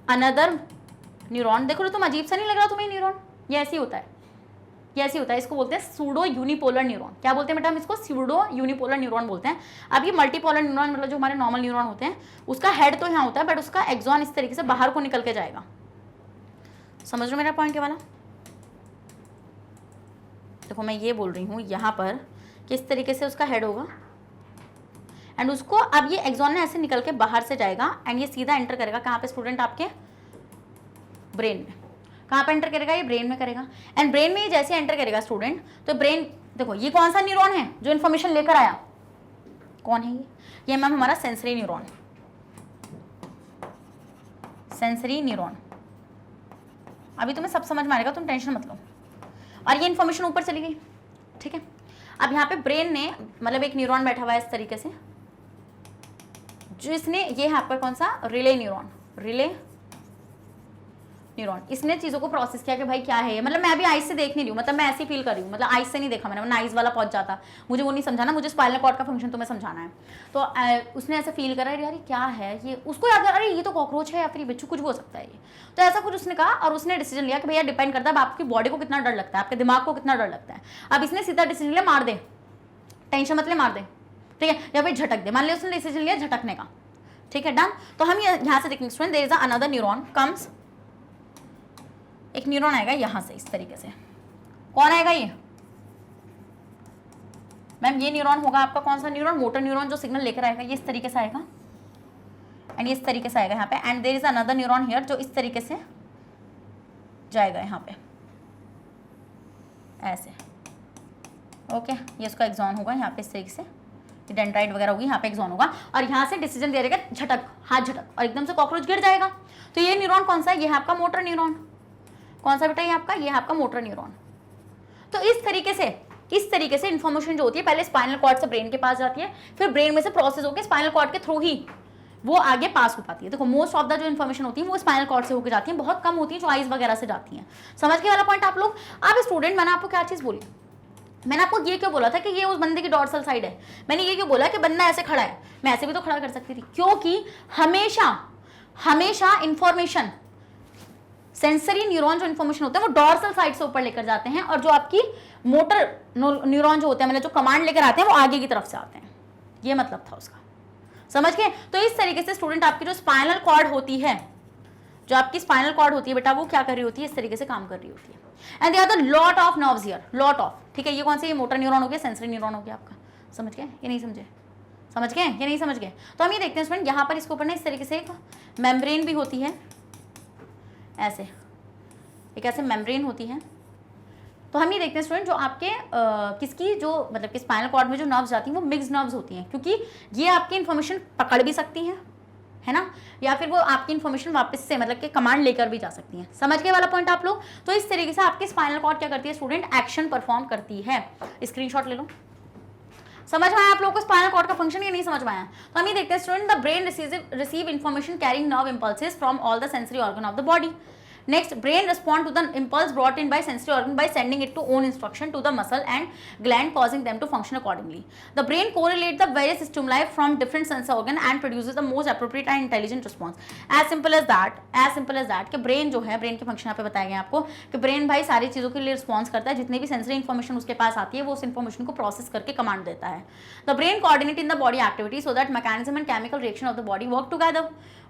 another neuron. देखो तुम अजीब सा नहीं लग रहा तुम्हें न्यूरॉन, ये ऐसे ही होता है, ये ऐसे होता है, इसको बोलते हैं सूडो यूनिपोलर न्यूरॉन। क्या बोलते हैं बेटा, हम इसको सूडो यूनिपोलर न्यूरॉन बोलते हैं। अब ये मल्टीपोलर न्यूरॉन मतलब जो हमारे नॉर्मल न्यूरॉन होते हैं, उसका हेड तो यहाँ होता है बट उसका एक्सॉन इस तरीके से बाहर को निकल के जाएगा, समझ लो मेरा पॉइंट क्या वाला। देखो मैं ये बोल रही हूँ यहाँ पर किस तरीके से उसका हेड होगा एंड उसको अब ये एक्सॉन ने ऐसे निकल के बाहर से जाएगा एंड ये सीधा एंटर करेगा कहाँ पे स्टूडेंट, आपके ब्रेन में। कहाँ पे एंटर करेगा, ये ब्रेन में करेगा, एंड ब्रेन में ये जैसे एंटर करेगा स्टूडेंट, तो ब्रेन देखो ये कौन सा न्यूरॉन है जो इन्फॉर्मेशन लेकर आया, कौन है ये मैम हमारा सेंसरी न्यूरॉन, सेंसरी न्यूरॉन। अभी तुम्हें सब समझ में आएगा, तुम टेंशन मत लो। और ये इन्फॉर्मेशन ऊपर चली गई, ठीक है। अब यहाँ पे ब्रेन ने मतलब एक न्यूरॉन बैठा हुआ है इस तरीके से, जो इसने ये यहाँ पर कौन सा, रिले न्यूरॉन, रिले न्यूरॉन, इसने चीज़ों को प्रोसेस किया कि भाई क्या है ये, मतलब मैं अभी आइज से देख नहीं रही हूँ, मतलब मैं ऐसे फील कर रही हूँ, मतलब आइज से नहीं देखा मैंने, वरना आइज वाला पहुंच जाता, मुझे वो नहीं समझाना, मुझे स्पाइनल कॉर्ड का फंक्शन तुम्हें समझाना है। तो उसने ऐसे फील करा यार क्या है ये, उसको याद करा अरे ये तो कॉकरोच है या फिर बिच्छू, कुछ भी हो सकता है ये, तो ऐसा कुछ उसने कहा और उसने डिसीजन लिया कि भैया डिपेंड करता है आपकी बॉडी को कितना डर लगता है, आपके दिमाग को कितना डर लगता है। अब इसने सीधा डिसीजन लिया मार दे, टेंशन मत ले मार दे, ठीक है, या फिर झटक दे, मान लिया उसने डिसीजन लिया झटकने का, ठीक है डन। तो हम यहाँ से देखेंगे student, there is another neuron comes, एक न्यूरॉन आएगा यहाँ से इस तरीके से, कौन आएगा ये मैम, ये न्यूरॉन होगा आपका कौन सा न्यूरॉन, मोटर न्यूरॉन, जो सिग्नल लेकर आएगा ये इस तरीके से आएगा एंड ये इस तरीके से आएगा यहाँ पे, and there is another neuron here जो इस तरीके से जाएगा यहाँ पे ऐसे। ओके ये उसका एक्सॉन होगा यहाँ पे इस तरीके से, डेंड्राइट वगैरह होगी, यहाँ पे एक्सॉन होगा और यहाँ से डिसीजन दे देगा झटक, हाथ झटक, और एकदम से कॉकरोच गिर जाएगा। तो ये न्यूरॉन कौन सा है, ये है आपका मोटर न्यूरॉन। कौन सा बेटा, ये आपका, ये है आपका मोटर न्यूरॉन। तो इस तरीके से इस तरीके से इन्फॉर्मेशन जो होती है पहले स्पाइनल कॉर्ड से ब्रेन के पास जाती है, फिर ब्रेन में से प्रोसेस होकर स्पाइनल कॉर्ड के थ्रू ही वो आगे पास हो पाती है। देखो मोस्ट ऑफ द जो इन्फॉर्मेशन होती है वो स्पाइनल कॉर्ड से होकर जाती है, बहुत कम होती है जो आइज वगैरह से जाती हैं। समझ के वाला पॉइंट आप लोग। आप स्टूडेंट, मैंने आपको क्या चीज़ बोली, मैंने आपको ये क्यों बोला था कि ये उस बंदे की डॉर्सल साइड है, मैंने ये क्यों बोला कि बंदा ऐसे खड़ा है, मैं ऐसे भी तो खड़ा कर सकती थी, क्योंकि हमेशा इंफॉर्मेशन, सेंसरी न्यूरॉन जो इन्फॉर्मेशन होता है वो डॉर्सल साइड से ऊपर लेकर जाते हैं, और जो आपकी मोटर न्यूरॉन जो होते हैं, मतलब जो कमांड लेकर आते हैं वो आगे की तरफ से आते हैं। ये मतलब था उसका, समझ गए। तो इस तरीके से स्टूडेंट आपकी जो स्पाइनल कॉर्ड होती है, जो आपकी स्पाइनल कॉर्ड होती है बेटा, वो क्या कर रही होती है, इस तरीके से काम कर रही होती है। And there are the lot of nerves here, lot of, ठीक है। ये कौन से, ये मोटर न्यूरॉन हो गया, सेंसरी न्यूरॉन हो गया आपका। समझ गए ये नहीं समझे, समझ गए ये नहीं समझ गए। तो हम ये देखते हैं स्टूडेंट, यहाँ पर इसके ऊपर ना इस तरीके से एक मेम्ब्रेन भी होती है, ऐसे एक ऐसे मेम्ब्रेन होती है। तो हम ये देखते हैं स्टूडेंट, जो आपके किसकी जो मतलब कि स्पाइनल कॉर्ड में जो नर्व्स जाती हैं वो मिक्स नर्व्स होती हैं, क्योंकि ये आपकी इन्फॉर्मेशन पकड़ भी सकती हैं, है ना, या फिर वो आपकी इन्फॉर्मेशन वापस से मतलब कि कमांड लेकर भी जा सकती हैं। समझ गए वाला पॉइंट आप लोग। तो इस तरीके से आपकी स्पाइनल कॉर्ड क्या करती है स्टूडेंट, एक्शन परफॉर्म करती है। स्क्रीनशॉट ले लो। समझ में आया आप लोगों को स्पाइनल कॉर्ड का फंक्शन, ये नहीं समझ में आया तो हम ये देखते हैं student, the brain receive information carrying nerve impulses from all the sensory organ of the body. Next, brain respond to the impulse brought in by sensory organ by sending it to own instruction to the muscle and gland, causing them to function accordingly. The brain correlates the various stimuli from different sensory organ and produces the most appropriate and intelligent response. As simple as that. As simple as that कि brain जो है, brain के function यहाँ पे बताए गए आपको कि brain भाई सारी चीज़ों के लिए response करता है, जितने भी sensory information उसके पास आती है वो उस information को process करके command देता है। The brain coordinate in the body activity so that mechanism and chemical reaction of the body work together.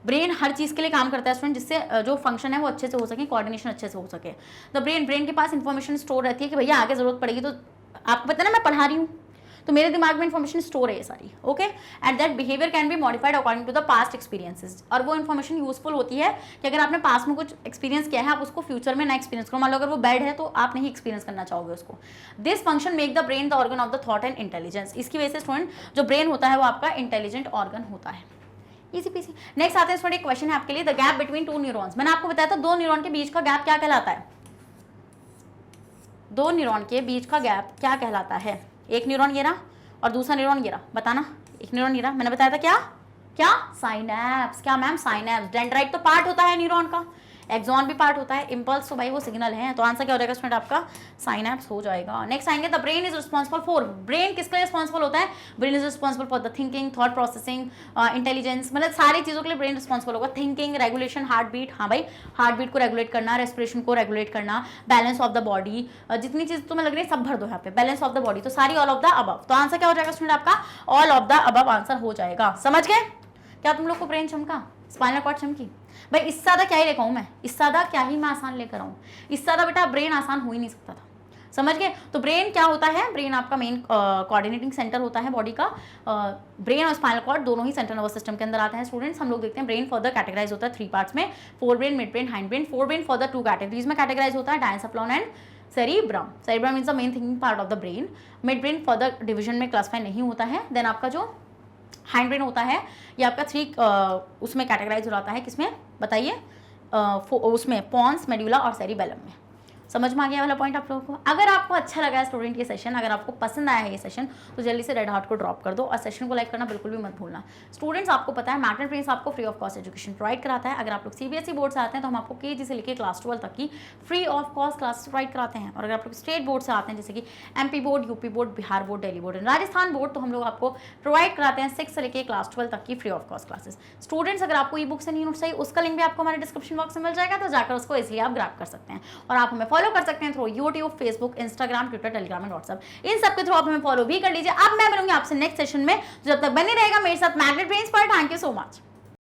Brain हर चीज़ के लिए काम करता है स्टूडेंट, जिससे जो फंक्शन है वो अच्छे से हो सके, कोऑर्डिनेशन अच्छे से हो सके। द ब्रेन के पास इन्फॉर्मेशन स्टोर रहती है कि भैया आगे जरूरत पड़ेगी, तो आपको पता ना मैं पढ़ा रही हूँ तो मेरे दिमाग में इन्फॉर्मेशन स्टोर है ये सारी, okay. And that behaviour can be modified according to the past experiences, और वो इन्फॉर्मेशन यूजफुल होती है कि अगर आपने पास्ट में कुछ एक्सपीरियंस किया है आप उसको फ्यूचर में ना एक्सपीरियंस करो। मान लो अगर वो बैड है तो आप नहीं एक्सपीरियंस करना चाहोगे उसको। This function make the brain the organ of the thought and intelligence. इसकी वजह से स्टूडेंट जो ब्रेन होता है वो आपका इंटेलिजेंट ऑर्गन होता है। इसी पीसी। नेक्स्ट आते हैं, एक क्वेश्चन है आपके लिए, the gap between two neurons. मैंने आपको बताया था दो न्यूरॉन के बीच का गैप क्या कहलाता है, दो न्यूरॉन के बीच का गैप क्या कहलाता है। एक न्यूरॉन ये रहा और दूसरा न्यूरॉन ये रहा, बताना। एक न्यूरॉन ये रहा, मैंने बताया था क्या क्या, साइनैप्स। क्या मैम, साइनैप्स। डेंड्राइट तो पार्ट होता है न्यूरॉन का, एक्सॉन भी पार्ट होता है, इंपल्स तो भाई वो सिग्नल है, तो आंसर क्या हो जाएगा स्टूडेंट आपका, साइनैप्स हो जाएगा। नेक्स्ट आएंगे, the brain is responsible for, brain किसके लिए रिस्पॉन्सिबल होता है, brain is responsible for the thinking, thought processing, intelligence, मतलब सारी चीज़ों के लिए ब्रेन रिस्पॉन्सिबल होगा। थिंकिंग, रेगुलेशन, हार्ट बीट, हाँ भाई हार्ट बीट को रेगुलेट करना, रेस्पिरेशन को रेगुलेट करना, बैलेंस ऑफ द बॉडी, जितनी चीज़ तुम्हें लग रही है सब भर दो यहाँ पे, बैलेंस ऑफ द बॉडी, तो सारी ऑल ऑफ द अबव। तो आंसर क्या हो जाएगा स्टूडेंट आपका, all of the above answer हो जाएगा। समझ गए। क्या तुम लोग को ब्रेन चमका, स्पाइनल कॉर्ड चमकी। भाई इससे ज़्यादा क्या ही लेकर आऊँ मैं, इससे ज़्यादा क्या ही मैं आसान लेकर आऊँ, इससे ज़्यादा बेटा ब्रेन आसान हो ही नहीं सकता था। समझ गए। तो ब्रेन क्या होता है, ब्रेन आपका मेन कोऑर्डिनेटिंग सेंटर होता है बॉडी का। ब्रेन और स्पाइनल कॉर्ड दोनों ही सेंट्रल नर्वस सिस्टम के अंदर आते हैं स्टूडेंट्स। हम लोग देखते हैं ब्रेन फर्दर कैटेगराइज होता है 3 पार्ट्स में, fore brain, mid brain, hind brain. Fore brain further 2 categories में कैटेगराइज होता है, diencephalon and cerebrum. Cerebrum means the main thinking part of the brain. Mid brain further division में क्लासिफाई नहीं होता है। देन आपका जो हाइंड ब्रेन होता है ये आपका 3 उसमें कैटेगराइज हो जाता है, किसमें बताइए, उसमें पॉन्स, मेड्यूला और सेरिबेलम में। समझ में आ गया वाला पॉइंट आप लोगों को। अगर आपको अच्छा लगा है स्टूडेंट ये सेशन, अगर आपको पसंद आया है ये सेशन, तो जल्दी से रेड हार्ट को ड्रॉप कर दो और सेशन को लाइक करना बिल्कुल भी मत भूलना। स्टूडेंट्स आपको पता है मैटर प्रिंस आपको free of cost education provide कराता है। अगर आप लोग सीबीएसई बोर्ड से आते हैं तो हम आपको केजी से लेकर क्लास 12 तक की free of cost classes provide कराते हैं। और अगर आप लोग स्टेट बोर्ड से आते हैं जैसे कि MP board, UP board, Bihar board, Delhi board, Rajasthan board, तो हम लोग आपको प्रोवाइड कराते हैं 6 से लेकर क्लास 12 तक की free of cost classes. Students अगर आपको ई बुक से नहीं नोट चाहिए, उसका लिंक भी आपको हमारे डिस्क्रिप्शन बॉक्स में मिल जाएगा, तो जाकर उसको इसलिए आप ग्रैब कर सकते हैं। और आप हमें फॉलो कर सकते हैं through YouTube, Facebook, Instagram, Twitter, Telegram and WhatsApp, इन सब के थ्रू आप हमें फॉलो भी कर लीजिए। अब मैं मिलूंगी आपसे नेक्स्ट सेशन में, जब तक बने रहेगा मेरे साथ मैग्नेट ब्रेन्स पर। Thank you so much.